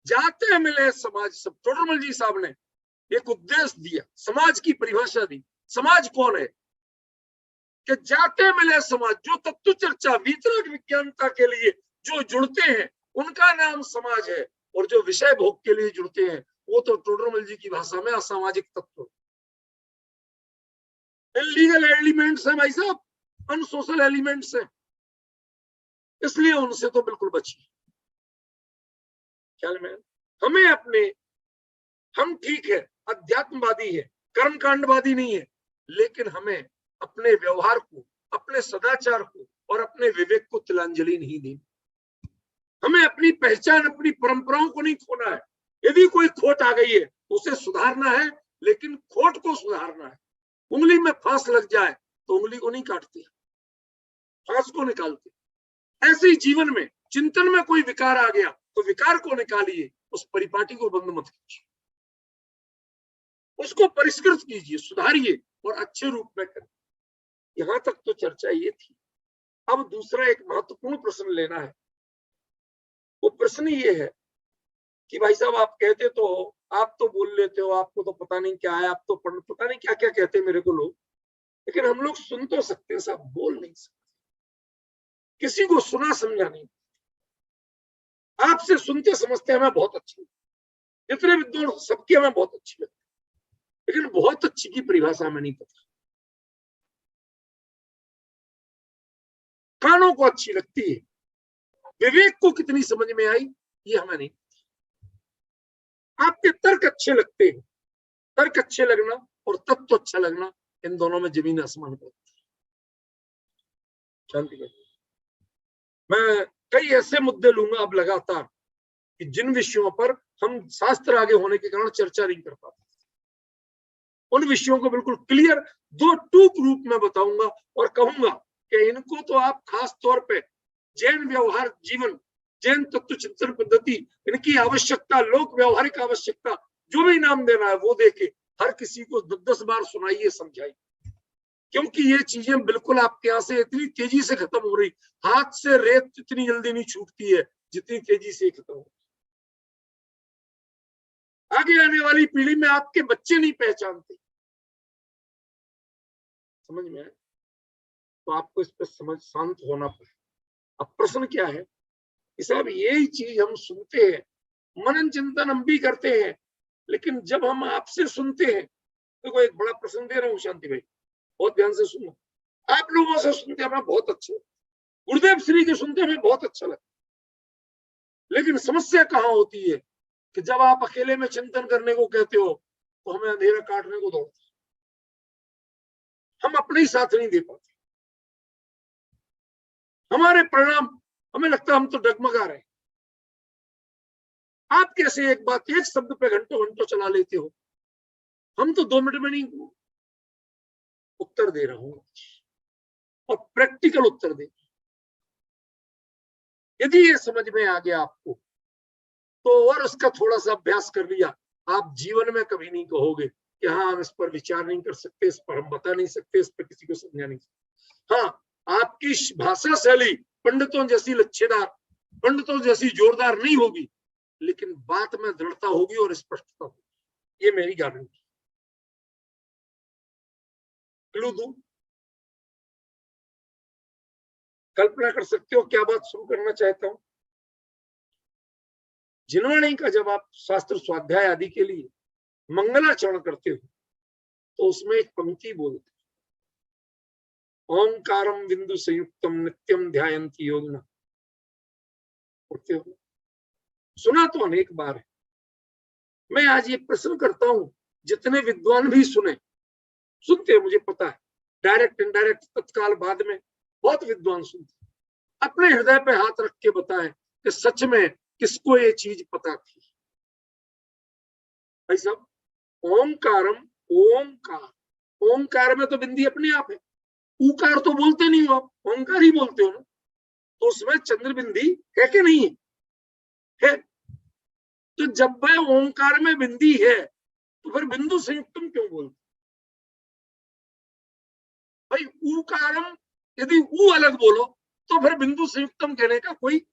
जाते हैं मिले समाज सब। टोडरमल जी साहब ने एक उद्देश्य दिया, समाज की परिभाषा दी। समाज कौन है? कि जाते मिले समाज, जो तत्व चर्चा वितरक विज्ञानता के लिए जो जुड़ते हैं उनका नाम समाज है, और जो विषय भोग के लिए जुड़ते हैं वो तो टोडरमल जी की भाषा में असामाजिक तत्व, इलीगल एलिमेंट्स है भाई साहब, अनसोशल एलिमेंट्स है। इसलिए उनसे तो बिल्कुल बचिए। ख्याल में हमें अपने, हम ठीक है अध्यात्मवादी है, कर्मकांडवादी नहीं है, लेकिन हमें अपने व्यवहार को, अपने सदाचार को और अपने विवेक को तिलांजलि नहीं देनी। हमें अपनी पहचान, अपनी परंपराओं को नहीं खोना है। यदि कोई खोट आ गई है तो उसे सुधारना है, लेकिन खोट को सुधारना है। उंगली में फांस लग जाए तो उंगली को नहीं काटते, फांस को निकालते। ऐसे ही जीवन में, चिंतन में कोई विकार आ गया तो विकार को निकालिए, उस परिपाटी को बंद मत कीजिए, उसको परिष्कृत कीजिए, सुधारिए और अच्छे रूप में करें। यहां तक तो चर्चा ये थी। अब दूसरा एक महत्वपूर्ण प्रश्न लेना है। वो प्रश्न ये है कि भाई साहब आप कहते तो हो, आप तो बोल लेते हो, आपको तो पता नहीं क्या है, आप तो पता नहीं क्या क्या कहते हैं मेरे को लोग, लेकिन हम लोग सुन तो सकते हैं साहब, बोल नहीं सकते। किसी को सुना समझा नहीं। आपसे सुनते समझते हमें बहुत अच्छी, जितने विद्वान सबकी हमें बहुत अच्छी लगती, लेकिन बहुत अच्छी की परिभाषा हमें नहीं पता। कानों को अच्छी लगती है, विवेक को कितनी समझ में आई ये हमें नहीं पता। आपके तर्क अच्छे लगते हैं, तर्क अच्छे लगना और तत्व अच्छा लगना, इन दोनों में जमीन आसमान का। शांति कर। मैं कई ऐसे मुद्दे लूंगा अब लगातार कि जिन विषयों पर हम शास्त्र आगे होने के कारण चर्चा नहीं कर पाते, उन विषयों को बिल्कुल क्लियर दो टूक रूप में बताऊंगा और कहूंगा कि इनको तो आप खास तौर पे जैन व्यवहार जीवन, जैन तत्व चिंतन पद्धति, इनकी आवश्यकता, लोक व्यवहारिक आवश्यकता, जो भी नाम देना है वो देके हर किसी को 10-10 बार सुनाइए, समझाइए। क्योंकि ये चीजें बिल्कुल आपके यहाँ से इतनी तेजी से खत्म हो रही, हाथ से रेत इतनी जल्दी नहीं छूटती है जितनी तेजी से खत्म हो। आगे आने वाली पीढ़ी में आपके बच्चे नहीं पहचानते, समझ में आए? तो आपको इस पर समझ, शांत होना पड़े। अब प्रश्न क्या है कि साहब यही चीज हम सुनते हैं, मनन चिंतन हम भी करते हैं, लेकिन जब हम आपसे सुनते हैं, देखो एक बड़ा प्रश्न दे रहा हूँ शांति भाई, बहुत ध्यान से सुनो। आप लोगों से सुनते हमें बहुत अच्छे, गुरुदेव श्री के सुनते हमें बहुत अच्छा लगता, लेकिन समस्या कहाँ होती है कि जब आप अकेले में चिंतन करने को कहते हो तो हमें अंधेरा काटने को दौड़ते, हम अपने ही साथ नहीं दे पाते, हमारे परिणाम, हमें लगता है हम तो डगमगा रहे हैं। आप कैसे एक बात, एक शब्द पे घंटों घंटों चला लेते हो, हम तो 2 मिनट में नहीं उत्तर दे रहा हूं, और प्रैक्टिकल उत्तर दे। यदि ये समझ में आ गया आपको तो, और उसका थोड़ा सा अभ्यास कर लिया, आप जीवन में कभी नहीं कहोगे कि हाँ हम इस पर विचार नहीं कर सकते, इस पर हम बता नहीं सकते, इस पर किसी को समझा नहीं सकते। हाँ, आपकी भाषा शैली पंडितों जैसी लच्छेदार, पंडितों जैसी जोरदार नहीं होगी, लेकिन बात में दृढ़ता होगी और स्पष्टता होगी, ये मेरी गारंटी। क्लू दूं? कल्पना कर सकते हो क्या बात शुरू करना चाहता हूं? जिनवाणी का जब आप शास्त्र स्वाध्याय आदि के लिए मंगलाचरण करते हो तो उसमें एक पंक्ति बोलते, ओंकारम बिंदु संयुक्तम नित्यम ध्यायन्ति योगिना। पढ़ते हो? सुना तो अनेक बार है। मैं आज ये प्रश्न करता हूं, जितने विद्वान भी सुनते हैं, मुझे पता है, डायरेक्ट इनडायरेक्ट तत्काल बाद में बहुत विद्वान सुनते, अपने हृदय पे हाथ रख के बताएं कि सच में किसको ये चीज पता थी। भाई साहब, ओंकारम, ओंकार, ओंकार में तो बिंदी अपने आप है, ऊकार तो बोलते नहीं हो आप, ओंकार ही बोलते हो ना, तो उसमें चंद्र बिंदी है कि नहीं है? तो जब वह ओंकार में बिंदी है तो फिर बिंदु संयुक्तम क्यों बोलते? भाई ऊकारम, यदि ऊ अलग बोलो तो फिर बिंदु संयुक्तम कहने का कोई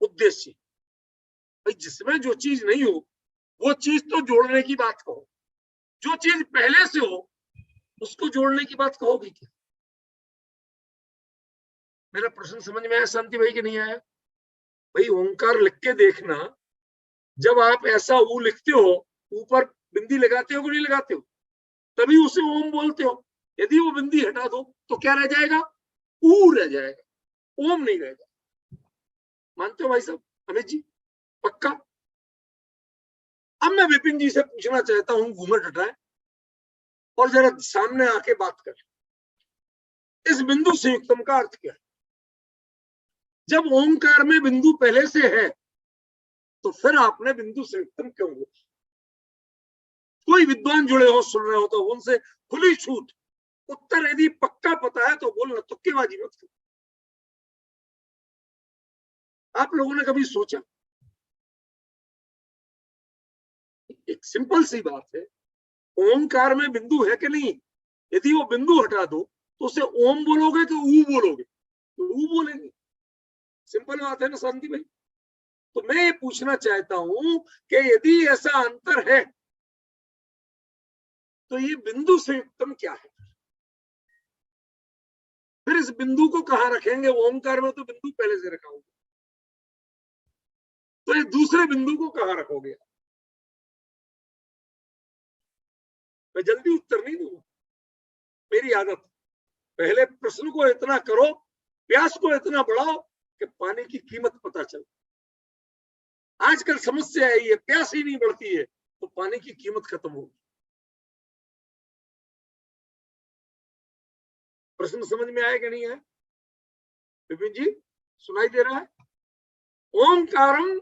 उद्देश्य। भाई जिसमें जो चीज नहीं हो वो चीज तो जोड़ने की बात कहो, जो चीज पहले से हो उसको जोड़ने की बात कहोगे क्या? मेरा प्रश्न समझ में आया शांति भाई कि नहीं आया? भाई ओंकार लिख के देखना, जब आप ऐसा ऊ लिखते हो ऊपर बिंदी लगाते हो कि नहीं लगाते हो, तभी उसे ओम बोलते हो। यदि वो बिंदी हटा दो तो क्या रह जाएगा? ऊ रह जाएगा, ओम नहीं रहेगा। मानते हो भाई साहब अमित जी? पक्का? अब मैं विपिन जी से पूछना चाहता हूं, घूमट हटाए और जरा सामने आके बात करें, इस बिंदु संयुक्तम का अर्थ क्या है? जब ओंकार में बिंदु पहले से है तो फिर आपने बिंदु संयुक्तम क्यों बोला? कोई विद्वान जुड़े हो सुन रहे हो तो उनसे खुली छूट, उत्तर यदि पक्का पता है तो बोलना, तुक्केबाजी मत करो। आप लोगों ने कभी सोचा? एक सिंपल सी बात है, ओंकार में बिंदु है कि नहीं? यदि वो बिंदु हटा दो तो उसे ओम बोलोगे कि ऊ बोलोगे? तो ऊ बोलेंगे। सिंपल बात है ना शांति भाई? तो मैं ये पूछना चाहता हूं कि यदि ऐसा अंतर है तो ये बिंदु संयुक्तम क्या है? फिर इस बिंदु को कहां रखेंगे? ओंकार में तो बिंदु पहले से रखा होगा, तो ये दूसरे बिंदु को कहां रखोगे? मैं जल्दी उत्तर नहीं दूंगा, मेरी आदत। पहले प्रश्न को इतना करो, प्यास को इतना बढ़ाओ कि पानी की कीमत पता चले। आजकल समस्या है ये, प्यास ही नहीं बढ़ती है तो पानी की कीमत खत्म होगी। प्रश्न समझ में आया कि नहीं है विपिन जी? सुनाई दे रहा है? ओंकारम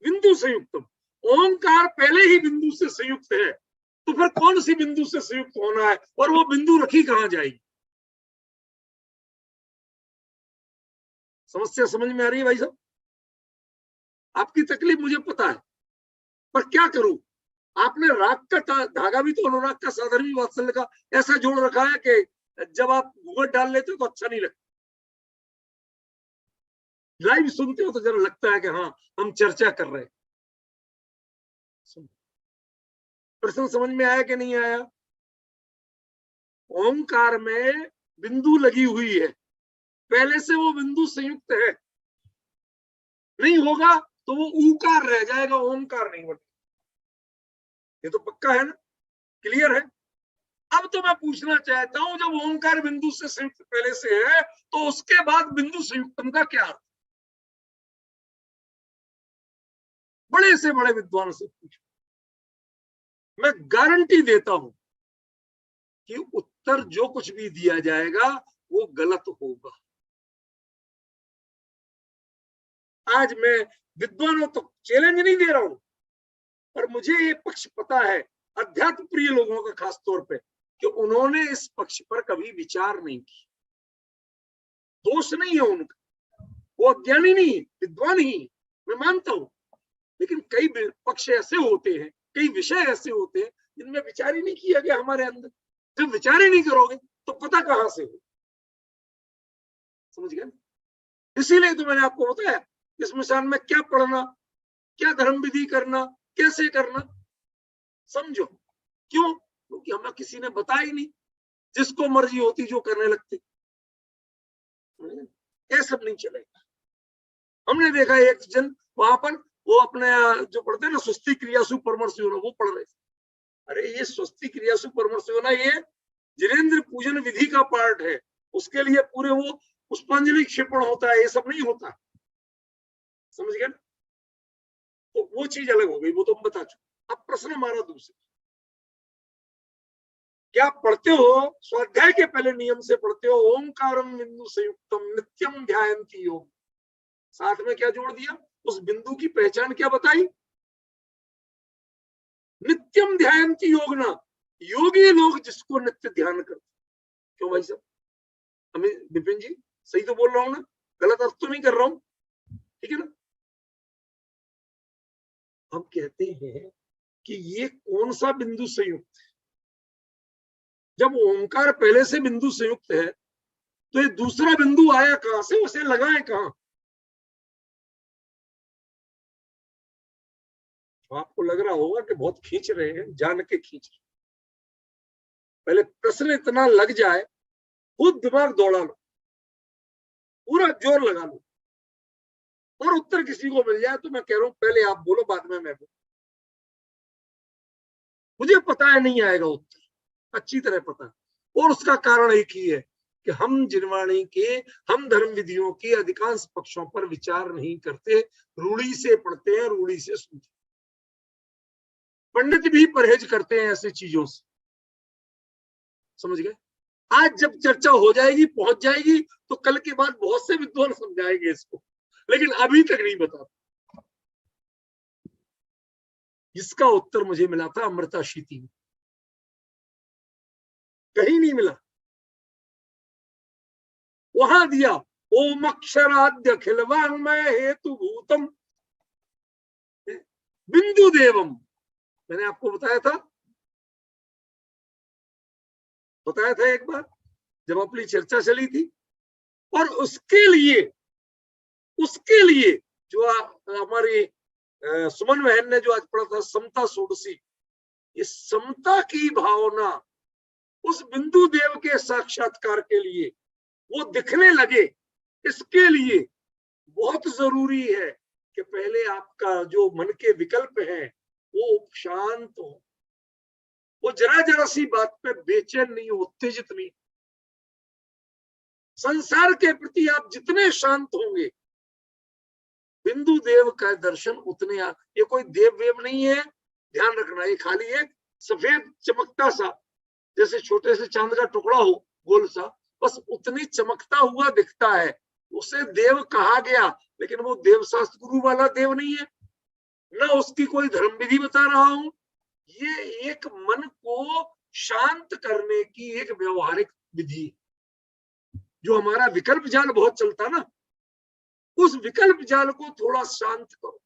बिंदु संयुक्तम, ओंकार पहले ही बिंदु से संयुक्त है, तो फिर कौन सी बिंदु से संयुक्त होना है और वो बिंदु रखी कहां जाएगी? समस्या समझ में आ रही है भाई साहब? आपकी तकलीफ मुझे पता है, पर क्या करूं? आपने राग का धागा भी तो अनुराग का साधन भी वात्सल्य का ऐसा जोड़ रखा है कि जब आप घूंघट डाल लेते हो तो अच्छा नहीं लगता। लाइव सुनते हो तो जरा लगता है कि हाँ हम चर्चा कर रहे हैं। प्रश्न समझ में आया कि नहीं आया? ओंकार में बिंदु लगी हुई है, पहले से वो बिंदु संयुक्त है, नहीं होगा तो वो ऊकार रह जाएगा, ओंकार नहीं बनेगा। ये तो पक्का है ना? क्लियर है? अब तो मैं पूछना चाहता हूं, जब ओंकार बिंदु से संयुक्त पहले से है तो उसके बाद बिंदु संयुक्तम का क्या अर्थ? बड़े से बड़े विद्वान से पूछो, मैं गारंटी देता हूं कि उत्तर जो कुछ भी दिया जाएगा वो गलत होगा। आज मैं विद्वानों तो चैलेंज नहीं दे रहा हूं, पर मुझे ये पक्ष पता है अध्यात्म प्रिय लोगों का खास तौर पे कि उन्होंने इस पक्ष पर कभी विचार नहीं किया। दोष नहीं है उनका, वो अज्ञानी नहीं, विद्वान ही, मैं मानता हूं, लेकिन कई पक्ष ऐसे होते हैं, कई विषय ऐसे होते हैं जिनमें विचार ही नहीं किया गया हमारे अंदर। जब विचार ही नहीं करोगे तो पता कहां से हो? समझ गए? इसीलिए तो मैंने आपको बताया इस मिसान में क्या पढ़ना, क्या धर्म विधि करना, कैसे करना, समझो। क्यों? क्योंकि हमें किसी ने बताया ही नहीं, जिसको मर्जी होती जो करने लगते। ये सब नहीं चलेगा। हमने देखा एक जन वहां पर वो अपने जो पढ़ते हैं ना स्वस्ति क्रियासु परमर्श होना, वो पढ़ रहे थे। अरे ये स्वस्ति क्रियासु परमर्श होना ये जिनेन्द्र पूजन विधि का पार्ट है, उसके लिए पूरे वो पुष्पांजलि क्षेपण होता है, ये सब नहीं होता। समझ गए? तो वो चीज अलग हो गई, वो तो हम बता चुके। अब प्रश्न हमारा दूसरा, क्या पढ़ते हो? स्वाध्याय के पहले नियम से पढ़ते हो ओंकारम बिंदु संयुक्तम नित्यम ध्यायन्ति योग, साथ में क्या जोड़ दिया? उस बिंदु की पहचान क्या बताई? नित्यम ध्यायन्ति योग ना, योगी लोग जिसको नित्य ध्यान करते। क्यों भाई साहब? हमें विपिन जी सही तो बोल रहा हूं ना? गलत अर्थ तो नहीं कर रहा हूं? ठीक है ना? हम कहते हैं कि ये कौन सा बिंदु संयुक्त है? जब ओंकार पहले से बिंदु संयुक्त है तो ये दूसरा बिंदु आया कहां से, उसे लगाए कहां? आपको लग रहा होगा कि बहुत खींच रहे हैं, जान के खींच रहे। पहले प्रश्न इतना लग जाए, खुद दिमाग दौड़ा लो, पूरा जोर लगा लो, और उत्तर किसी को मिल जाए तो मैं कह रहा हूं पहले आप बोलो, बाद में मैं बोलूं। मुझे पता है नहीं आएगा उत्तर, अच्छी तरह पता है। और उसका कारण एक ही है कि हम जिनवाणी के, हम धर्म विधियों के अधिकांश पक्षों पर विचार नहीं करते, रूढ़ी से पढ़ते हैं, रूढ़ी से सुनते। पंडित भी परहेज करते हैं ऐसी चीजों से, समझ गए? आज जब चर्चा हो जाएगी, पहुंच जाएगी, तो कल के बाद बहुत से विद्वान समझाएंगे इसको, लेकिन अभी तक नहीं बता। इसका उत्तर मुझे मिला था अमृता शीति में, कहीं नहीं मिला। वहां दिया, ओम अक्षराद्य खिलवांगमय हेतु भूतम बिंदु देवम। मैंने आपको बताया था एक बार जब अपनी चर्चा चली थी। और उसके लिए जो हमारी सुमन बहन ने जो आज पढ़ा था समता षोडशी, इस समता की भावना उस बिंदु देव के साक्षात्कार के लिए वो दिखने लगे, इसके लिए बहुत जरूरी है कि पहले आपका जो मन के विकल्प है वो शांत हो, वो जरा सी बात पे बेचैन नहीं हो, उत्तेजित नहीं। संसार के प्रति आप जितने शांत होंगे, बिंदु देव का दर्शन उतने ये कोई देव वेव नहीं है, ध्यान रखना। ये खाली एक सफेद चमकता सा, जैसे छोटे से चांद का टुकड़ा हो गोल सा, बस उतनी चमकता हुआ दिखता है, उसे देव कहा गया। लेकिन वो देव शास्त्र गुरु वाला देव नहीं है, ना उसकी कोई धर्म विधि बता रहा हूं। ये एक मन को शांत करने की एक व्यवहारिक विधि, जो हमारा विकल्प जाल बहुत चलता ना, उस विकल्प जाल को थोड़ा शांत करो।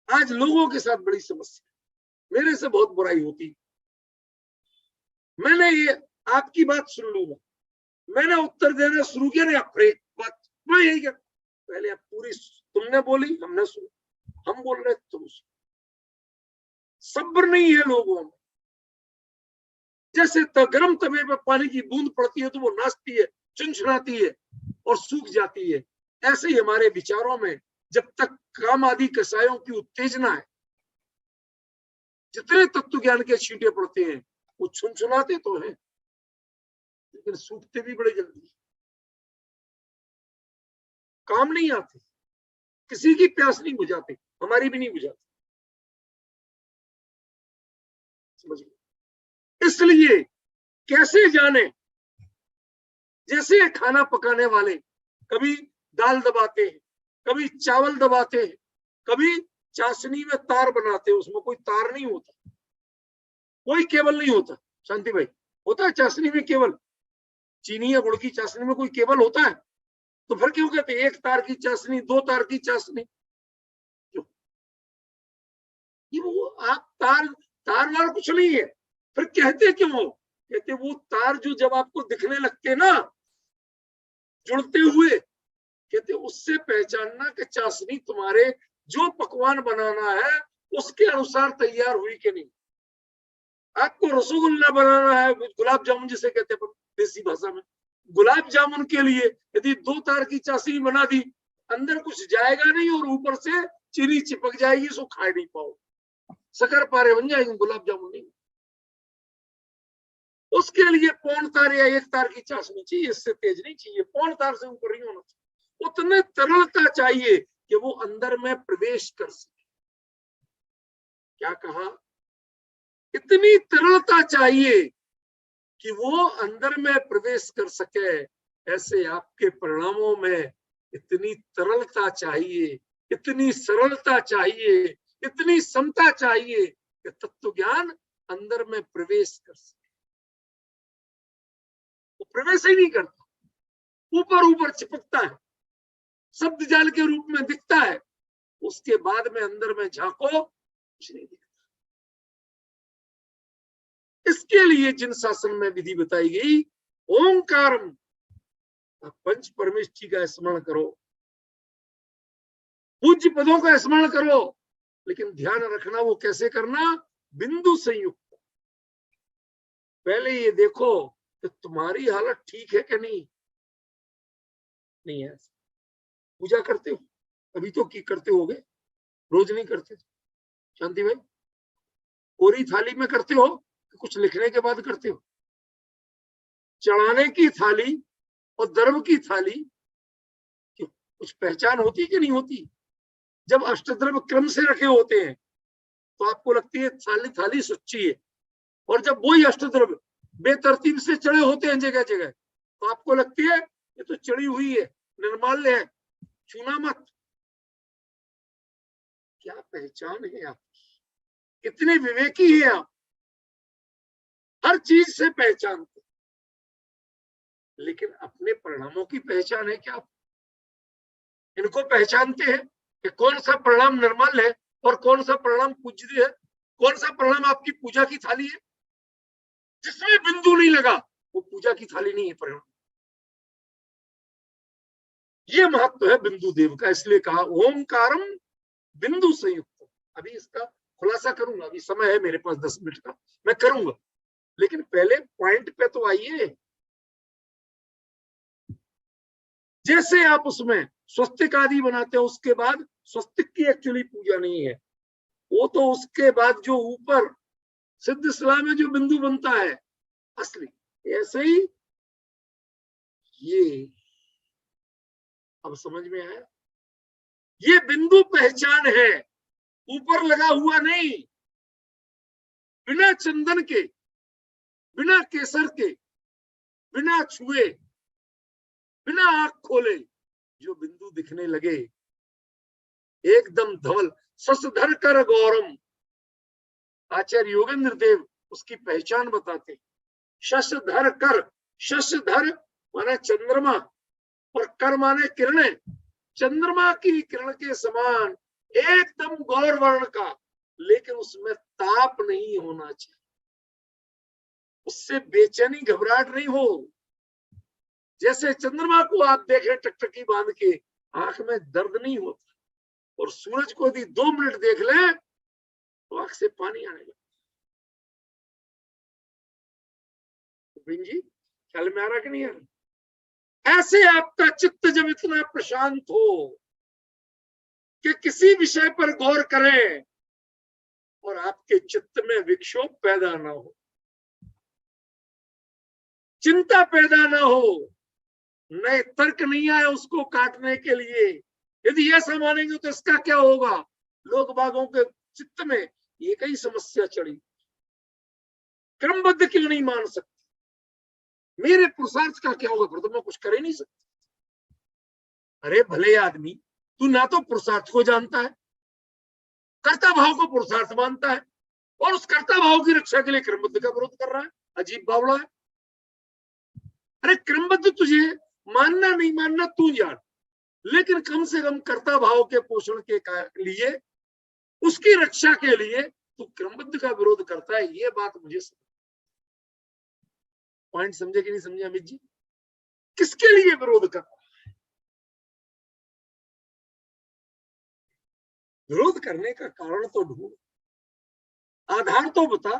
आज लोगों के साथ बड़ी समस्या, मेरे से बहुत बुराई होती। मैंने ये आपकी बात सुन लूंगा, मैंने उत्तर देना शुरू किया ना, बात मैं यही कहता, पहले आप पूरी, तुमने बोली हमने सुनी, हम बोल रहे तुम सुन। सब्र नहीं है लोगों में। जैसे गर्म तवे पर पानी की बूंद पड़ती है तो वो नाचती है, चुनचुनाती है और सूख जाती है, ऐसे ही हमारे विचारों में जब तक काम आदि कसायों की उत्तेजना है, जितने तत्व ज्ञान के छींटे पड़ते हैं वो छुनछुनाते तो हैं, लेकिन सूखते भी बड़े जल्दी, काम नहीं आते, किसी की प्यास नहीं बुझाते, हमारी भी नहीं बुझाती, समझिए। इसलिए कैसे जाने, जैसे खाना पकाने वाले कभी दाल दबाते हैं, कभी चावल दबाते हैं, कभी चाशनी में तार बनाते हैं, उसमें कोई तार नहीं होता, कोई केबल नहीं होता। शांति भाई, होता है चाशनी में केबल? चीनी या गुड़ की चाशनी में कोई केबल होता है? तो फिर क्यों कहते एक तार की चाशनी, दो तार की चाशनी? क्यों? ये वो आप तार वार कुछ नहीं है। फिर कहते क्यों हो? कहते वो तार जो जब आपको दिखने लगते ना जुड़ते हुए, कहते उससे पहचानना कि चाशनी तुम्हारे जो पकवान बनाना है उसके अनुसार तैयार हुई कि नहीं। आपको रसगुल्ला बनाना है, गुलाब जामुन जिसे कहते हैं देसी भाषा में, गुलाब जामुन के लिए यदि दो तार की चाशनी बना दी, अंदर कुछ जाएगा नहीं और ऊपर से चीनी चिपक जाएगी, सो खा नहीं पाओ, शक्कर पारे बन जाएंगे, गुलाब जामुन नहीं। उसके लिए पौन तार या एक तार की चाशनी चाहिए, इससे तेज नहीं चाहिए, पौन तार से ऊपर नहीं होना चाहिए। उतने तरलता चाहिए कि वो अंदर में प्रवेश कर सके। क्या कहा? इतनी तरलता चाहिए कि वो अंदर में प्रवेश कर सके। ऐसे आपके परिणामों में इतनी तरलता चाहिए, इतनी सरलता चाहिए, इतनी समता चाहिए कि तत्व ज्ञान अंदर में प्रवेश कर सके। वो प्रवेश ही नहीं करता, ऊपर ऊपर चिपकता है, शब्द जाल के रूप में दिखता है, उसके बाद में अंदर में झांको कुछ नहीं दिखता। इसके लिए जिन शासन में विधि बताई गई, ओंकारम, पंच परमेष्ठी का स्मरण करो, पूज्य पदों का स्मरण करो, लेकिन ध्यान रखना वो कैसे करना, बिंदु संयुक्त। पहले ये देखो कि तुम्हारी हालत ठीक है कि नहीं है। पूजा करते हो अभी तो की करते होगे, रोज नहीं करते शांति भाई? पूरी थाली में करते हो कि कुछ लिखने के बाद करते हो? चढ़ाने की थाली और द्रव्य की थाली कुछ पहचान होती कि नहीं होती? जब अष्टद्रव्य क्रम से रखे होते हैं तो आपको लगती है थाली सच्ची है, और जब वही अष्टद्रव्य बेतरतीब से चढ़े होते हैं जगह जगह तो आपको लगती है ये तो चढ़ी हुई है, निर्माल्य है, छूना मत। क्या पहचान है आप, कितने विवेकी है आप, हर चीज से पहचानते, लेकिन अपने परिणामों की पहचान है क्या आप? इनको पहचानते हैं कि कौन सा परिणाम निर्मल है और कौन सा परिणाम पूज्य है, कौन सा परिणाम आपकी पूजा की थाली है? जिसमें बिंदु नहीं लगा वो पूजा की थाली नहीं है परिणाम। ये महत्व है बिंदु देव का, इसलिए कहा ओंकारम बिंदु संयुक्त। अभी इसका खुलासा करूंगा, अभी समय है मेरे पास 10 मिनट का, मैं करूंगा, लेकिन पहले पॉइंट पे तो आइए। जैसे आप उसमें स्वस्तिक आदि बनाते हो, उसके बाद स्वस्तिक की एक्चुअली पूजा नहीं है, वो तो उसके बाद जो ऊपर सिद्ध शिला में जो बिंदु बनता है असली, ऐसे ही ये अब समझ में आया? ये बिंदु पहचान है, ऊपर लगा हुआ नहीं, बिना चंदन के, बिना केसर के, बिना छुए, बिना आंख खोले जो बिंदु दिखने लगे, एकदम धवल, शशधर कर गौरम। आचार्य योगेंद्र देव उसकी पहचान बताते, शशधर कर, शशधर माने चंद्रमा और कर माने किरणें, चंद्रमा की किरण के समान एकदम गौर वर्ण का, लेकिन उसमें ताप नहीं होना चाहिए, उससे बेचैनी घबराहट नहीं हो। जैसे चंद्रमा को आप देखें टकटकी बांध के, आंख में दर्द नहीं होता, और सूरज को यदि 2 मिनट देख ले तो आंख से पानी आने लगता। जी ख्याल में आ रहा कि नहीं आ रहा? ऐसे आपका चित्त जब इतना प्रशांत हो कि किसी विषय पर गौर करें और आपके चित्त में विक्षोभ पैदा ना हो, चिंता पैदा ना हो, नए तर्क नहीं आए उसको काटने के लिए। यदि ऐसा मानेंगे तो इसका क्या होगा? लोग बागों के चित्त में एक ही समस्या चढ़ी, क्रमबद्ध क्यों नहीं मान सकते, मेरे पुरुषार्थ का क्या होगा, फिर तो मैं कुछ कर ही नहीं सकता। अरे भले आदमी, तू ना तो पुरुषार्थ को जानता है, कर्ता भाव को पुरुषार्थ मानता है, और उस कर्ता भाव की रक्षा के लिए क्रमबद्ध का विरोध कर रहा है। अजीब बावड़ा है। अरे क्रमबद्ध तुझे मानना नहीं मानना तू जान, लेकिन कम से कम कर्ता भाव के पोषण के लिए, उसकी रक्षा के लिए तू क्रमबद्ध का विरोध करता है। ये बात मुझे पॉइंट समझे कि नहीं समझे अमित जी? किसके लिए विरोध कर रहा है? विरोध करने का कारण तो ढूंढ, आधार तो बता।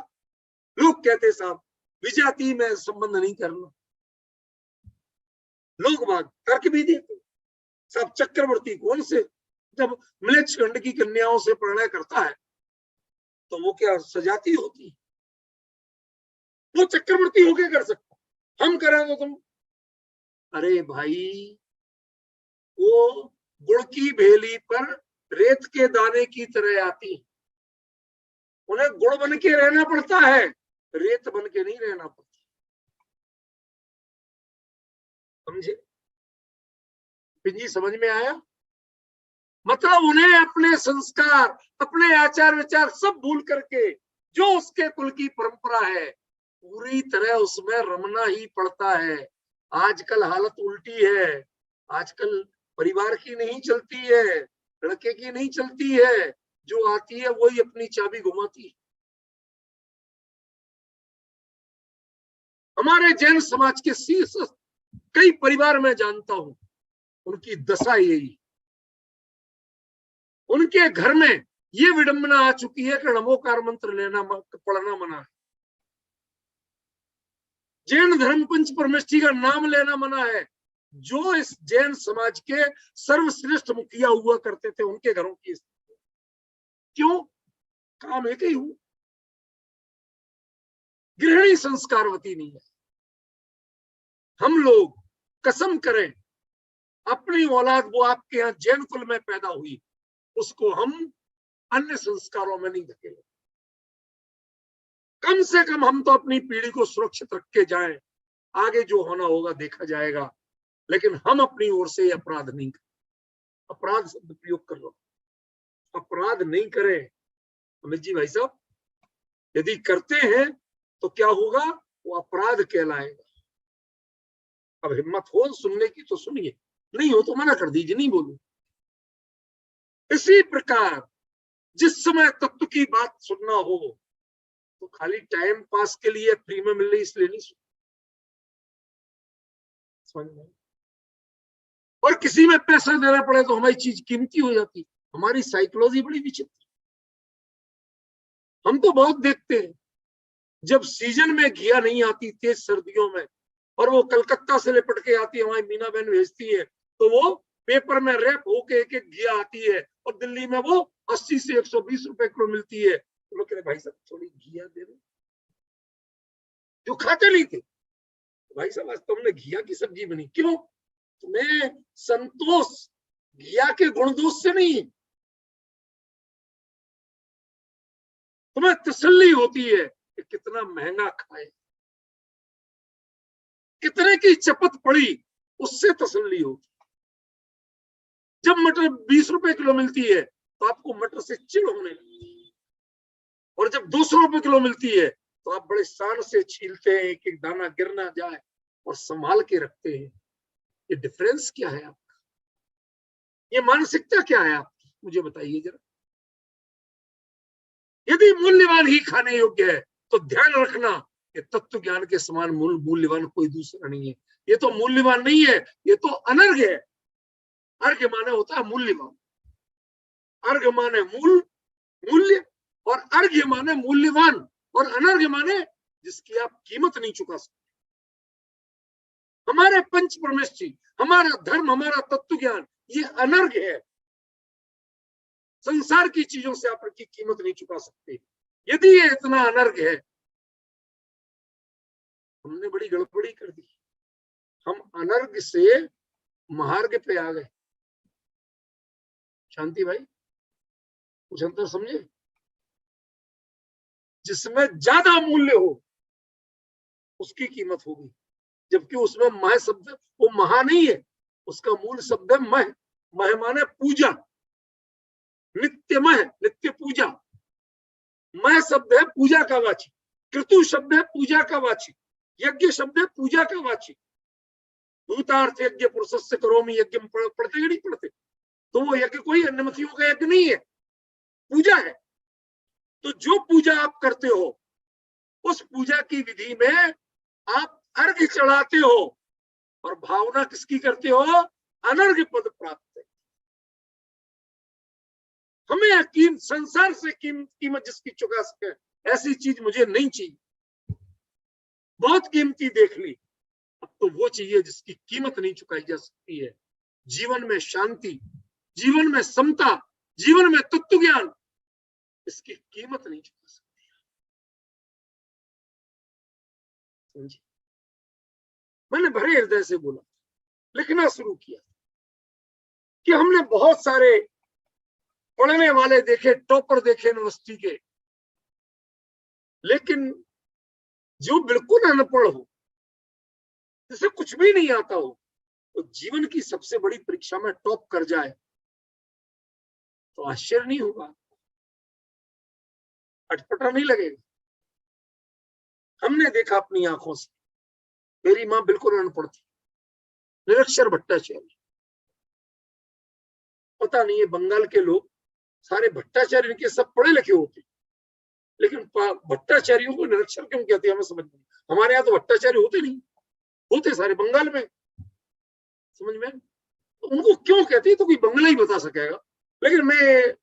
लोग कहते साहब विजाति में संबंध नहीं करना, लोग बात तर्क भी देते साहब। चक्रवर्ती कौन से, जब मिलेच्छ की कन्याओं से प्रणय करता है तो वो क्या सजाती होती? वो चक्रवर्ती होके कर सकता, हम करें तो तुम? अरे भाई, वो गुड़ की भेली पर रेत के दाने की तरह आती, उन्हें गुड़ बन के रहना पड़ता है, रेत बन के नहीं रहना पड़ता। समझे जी? समझ में आया? मतलब उन्हें अपने संस्कार, अपने आचार विचार सब भूल करके जो उसके कुल की परंपरा है पूरी तरह उसमें रमना ही पड़ता है। आजकल हालत उल्टी है, आजकल परिवार की नहीं चलती है, लड़के की नहीं चलती है, जो आती है वही अपनी चाबी घुमाती है। हमारे जैन समाज के शीर्ष कई परिवार में जानता हूं, उनकी दशा यही, उनके घर में ये विडंबना आ चुकी है कि नमोकार मंत्र लेना पढ़ना मना है, जैन धर्म पंच परमेष्ठी का नाम लेना मना है। जो इस जैन समाज के सर्वश्रेष्ठ मुखिया हुआ करते थे उनके घरों की स्थिति क्यों? काम एक ही हूं, गृहिणी संस्कारवती नहीं है। हम लोग कसम करें, अपनी औलाद वो आपके यहाँ जैन कुल में पैदा हुई, उसको हम अन्य संस्कारों में नहीं धकेले। कम से कम हम तो अपनी पीढ़ी को सुरक्षित रख के जाएं, आगे जो होना होगा देखा जाएगा, लेकिन हम अपनी ओर से अपराध नहीं करें। अपराध शब्द प्रयोग कर लो, अपराध नहीं करें अमित जी भाई साहब। यदि करते हैं तो क्या होगा? वो अपराध कहलाएगा। अब हिम्मत हो सुनने की तो सुनिए, नहीं हो तो मना कर दीजिए, नहीं बोलू। इसी प्रकार जिस समय तत्व की बात सुनना हो तो खाली टाइम पास के लिए फ्री में मिल रही इसलिए नहीं सुन, और किसी में पैसा देना पड़े तो हमारी चीज कीमती हो जाती। हमारी साइकोलॉजी बड़ी विचित्र। हम तो बहुत देखते हैं, जब सीजन में घिया नहीं आती तेज सर्दियों में, और वो कलकत्ता से लिपट के आती है, हमारी मीना बहन भेजती है, तो वो पेपर में रैप होके एक एक घिया आती है, और दिल्ली में वो 80 से 120 रुपए किलो मिलती है। तो लोग कह रहे भाई साहब थोड़ी घिया दे दो, जो खाते नहीं थे। भाई साहब आज तुमने घिया की सब्जी बनी, क्यों? तुम्हें संतोष घिया के गुण दोष से नहीं, तुम्हें तसल्ली होती है कि कितना महंगा खाए, कितने की चपत पड़ी, उससे तसल्ली होती। जब मटर 20 रुपए किलो मिलती है तो आपको मटर से चिढ़ होने लगती है, और जब 200 रुपए किलो मिलती है तो आप बड़े शान से छीलते हैं, एक एक दाना गिर ना जाए और संभाल के रखते हैं। ये डिफरेंस क्या है आपका? ये मानसिकता क्या है आपकी? मुझे बताइए जरा। यदि मूल्यवान ही खाने योग्य है तो ध्यान रखना कि तत्व ज्ञान के समान मूल्यवान कोई दूसरा नहीं है। ये तो मूल्यवान नहीं है, ये तो अनर्घ्य है। अर्घ्य माने होता है मूल्यवान, अर्घ्य माने मूल्य, और अर्घ्य माने मूल्यवान, और अनर्घ्य माने जिसकी आप कीमत नहीं चुका सकते। हमारे पंच परमेष्ठी, हमारा धर्म, हमारा तत्व ज्ञान ये अनर्घ्य है। संसार की चीजों से आप इनकी कीमत नहीं चुका सकते। यदि ये इतना अनर्घ्य है, हमने बड़ी गड़बड़ी कर दी। हम अनर्घ्य से महार्घ पे आ गए। शांति भाई कुछ अंतर समझे? जिसमें ज्यादा मूल्य हो उसकी कीमत होगी, जबकि उसमें मह शब्द, वो महा नहीं है, उसका मूल शब्द है मह। मह माने पूजा, नित्यमय, नित्य पूजा। मह शब्द है पूजा का वाची, क्रतु शब्द है पूजा का वाची, यज्ञ शब्द है पूजा का वाची। भूतार्थ यज्ञ पुरुषस्य करोमि यज्ञ पढ़ते कि नहीं पढ़ते? तो वो यज्ञ कोई अन्नमतियों का यज्ञ नहीं है, पूजा है। तो जो पूजा आप करते हो उस पूजा की विधि में आप अर्घ्य चढ़ाते हो, और भावना किसकी करते हो? अनर्घ्य पद प्राप्त है। हमें संसार से कीमत जिसकी चुका सके ऐसी चीज मुझे नहीं चाहिए। बहुत कीमती देख ली, अब तो वो चाहिए जिसकी कीमत नहीं चुकाई जा सकती है। जीवन में शांति, जीवन में समता, जीवन में तत्व ज्ञान, इसकी कीमत नहीं चुका सकती। मैंने भरे हृदय से बोला, लिखना शुरू किया कि हमने बहुत सारे पढ़ने वाले देखे, टॉपर देखे यूनिवर्सिटी के, लेकिन जो बिल्कुल अनपढ़ हो, जिसे कुछ भी नहीं आता हो, तो जीवन की सबसे बड़ी परीक्षा में टॉप कर जाए तो आश्चर्य नहीं होगा, अटपटा नहीं लगेगा। हमने देखा अपनी आंखों से, मेरी मां बिल्कुल अनपढ़ थी, निरक्षर भट्टाचार्य। पता नहीं है बंगाल के लोग सारे भट्टाचार्य के सब पढ़े लिखे होते, लेकिन भट्टाचार्यों को निरक्षर क्यों कहते हैं हमें समझ नहीं। हमारे यहाँ तो भट्टाचार्य होते नहीं, होते सारे बंगाल में, समझ में। तो उनको क्यों कहते हैं तो कोई बंगला ही बता सकेगा, लेकिन मैं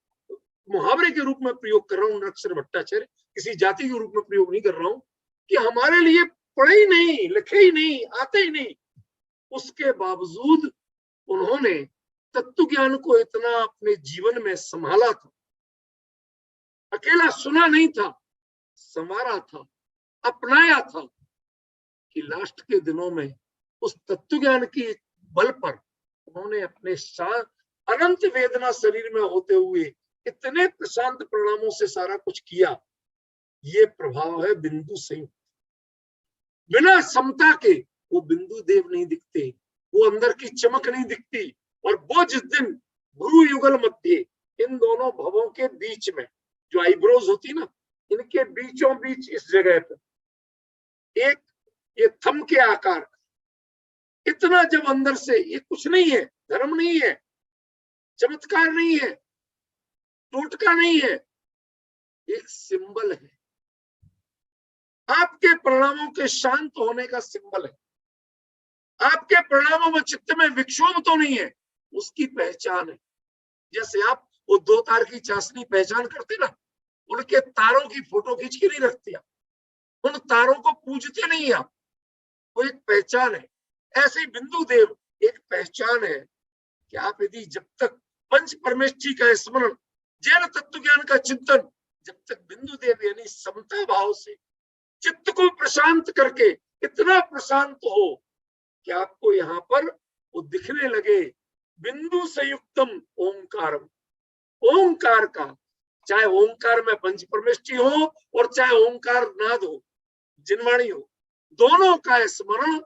मुहावरे के रूप में प्रयोग कर रहा हूँ निरक्षर भट्टाचार्य, किसी जाति के रूप में प्रयोग नहीं कर रहा हूँ, कि हमारे लिए पढ़े ही नहीं, लिखे ही नहीं, आते ही नहीं, उसके बावजूद उन्होंने तत्व ज्ञान को इतना अपने जीवन में संभाला था, अकेला सुना नहीं था, संवारा था, अपनाया था, कि लास्ट के दिनों में उस तत्व ज्ञान की बल पर उन्होंने अपने अनंत वेदना शरीर में होते हुए इतने प्रशांत परिणामों से सारा कुछ किया। ये प्रभाव है बिंदु संयुक्त। बिना समता के वो बिंदु देव नहीं दिखते, वो अंदर की चमक नहीं दिखती। और वो जिस दिन भ्रू युगल मध्य, इन दोनों भवों के बीच में जो आईब्रोज होती ना, इनके बीचों बीच इस जगह पर एक ये थम के आकार, इतना जब अंदर से, ये कुछ नहीं है, धर्म नहीं है, चमत्कार नहीं है, टोटका नहीं है, एक सिंबल है, आपके परिणामों के शांत होने का सिंबल है। आपके परिणामों में चित्त में विक्षोभ तो नहीं है, उसकी पहचान है। जैसे आप वो दो तार की चाशनी पहचान करते ना, उनके तारों की फोटो खींच के नहीं रखते आप, उन तारों को पूजते नहीं आप, वो एक पहचान है। ऐसे ही बिंदु देव एक पहचान है कि आप यदि जब तक पंच परमेष्ठी का स्मरण, जैन तत्व ज्ञान का चिंतन, जब तक बिंदु देव यानी समता भाव से चित्त को प्रशांत करके इतना प्रशांत हो कि आपको यहाँ पर वो दिखने लगे बिंदु संयुक्तम ओंकारम, ओंकार का, चाहे ओंकार में पंच परमेष्ठी हो और चाहे ओंकार नाद हो, जिनवाणी हो, दोनों का स्मरण,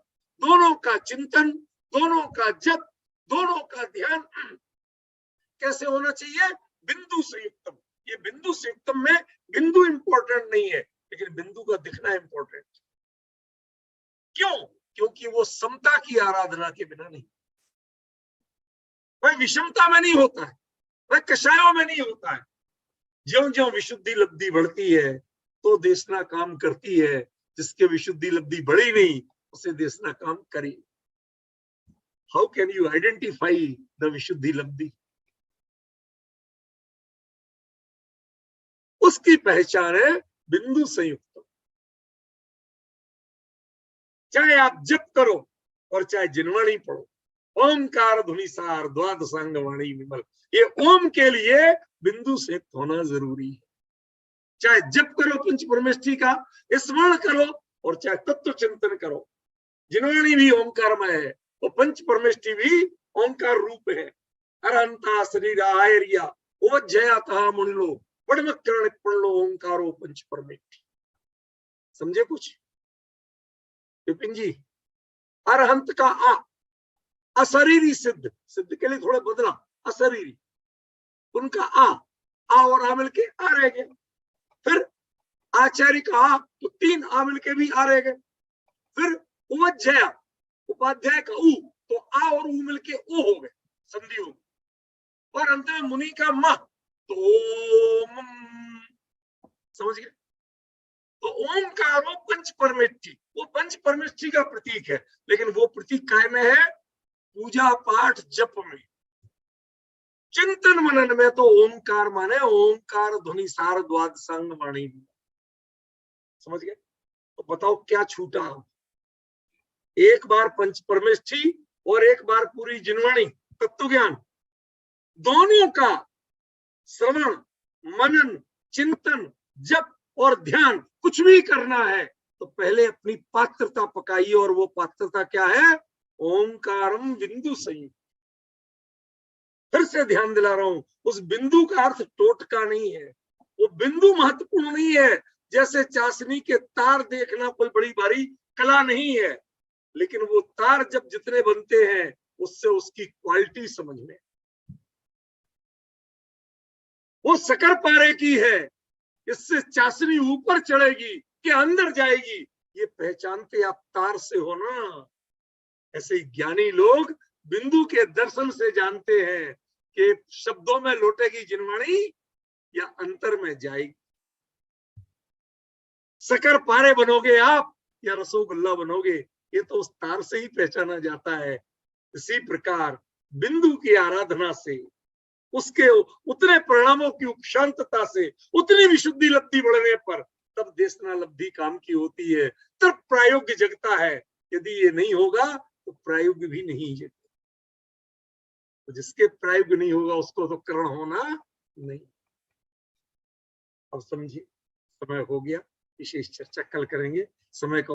दोनों का चिंतन, दोनों का जप, दोनों का ध्यान कैसे होना चाहिए? बिंदु संयुक्तम। ये बिंदु संयुक्तम में बिंदु इंपॉर्टेंट नहीं है, लेकिन बिंदु का दिखना इंपॉर्टेंट। क्यों? क्योंकि वो समता की आराधना के बिना नहीं, वह विषमता में नहीं होता है, वह कषायों में नहीं होता है। ज्यों ज्यों विशुद्धि लब्धि बढ़ती है तो देशना काम करती है, जिसके विशुद्धि लब्धि बढ़ी नहीं उसे देशना काम करी। How can you identify the विशुद्धि लब्धि? उसकी पहचान है बिंदु संयुक्त। चाहे आप जप करो और चाहे जिनवाणी पढ़ो, ओंकार धुनीसार द्वादशांग वाणी विमल, ये ओम के लिए बिंदु संयुक्त होना जरूरी है। चाहे जप करो पंच परमेष्ठी का स्मरण करो और चाहे तत्व चिंतन करो, जिनवाणी भी ओंकारमय है और पंच परमेष्ठी भी ओंकार रूप है। अरहंता शरीर आयरिया ओवज्जयातः मुनिलो पड़मकरण पड़लो ओंकारो पंच परमेष्ठी। समझे कुछ विपिन जी? अरहंत का आ, अशरीरी सिद्ध, सिद्ध के लिए थोड़ा बदला, अशरीरी, उनका आ और आ मिल के आ रह गया। फिर आचार्य का आ, तो तीन आ मिल के भी आ रह गए। फिर उपज्जया, उपाध्याय का ऊ, तो आ और ऊ मिल के ओ हो गए, संधि हो। और अंत में मुनि का म, तो समझ गए? तो ओंकारो पंच परमेष्ठी, वो पंच परमेष्ठी का प्रतीक है, लेकिन वो प्रतीक काय में है? पूजा पाठ जप में, चिंतन मनन में तो ओंकार माने ओंकार ध्वनि सार द्वादशांग वाणी। समझ गए? तो बताओ क्या छूटा? एक बार पंच परमेष्ठी और एक बार पूरी जिनवाणी तत्व ज्ञान, दोनों का श्रवण मनन चिंतन जप और ध्यान कुछ भी करना है तो पहले अपनी पात्रता पकाइए, और वो पात्रता क्या है? ओंकारम बिंदु संयुक्त। फिर से ध्यान दिला रहा हूं, उस बिंदु का अर्थ टोटका नहीं है, वो बिंदु महत्वपूर्ण नहीं है। जैसे चाशनी के तार देखना कोई बड़ी भारी कला नहीं है, लेकिन वो तार जब जितने बनते हैं उससे उसकी क्वालिटी समझने, वो शकर पारे की है, इससे चाशनी ऊपर चढ़ेगी कि अंदर जाएगी, ये पहचानते आप तार से हो ना। ऐसे ही ज्ञानी लोग बिंदु के दर्शन से जानते हैं कि शब्दों में लौटेगी जिनवाणी या अंतर में जाएगी। शकर पारे बनोगे आप या रसोगुल्ला बनोगे, ये तो उस तार से ही पहचाना जाता है। इसी प्रकार बिंदु की आराधना से, उसके उतने परिणामों की उपशांतता से, उतनी विशुद्धि लब्धि बढ़ने पर तब देशना लब्धि काम की होती है, तब प्रायोग्य जगता है। यदि ये नहीं होगा तो प्रायोग्य भी नहीं जगता। तो जिसके प्रायोग्य नहीं होगा उसको तो करण होना नहीं। अब समझिए, समय हो गया, विशेष चर्चा कल करेंगे। समय का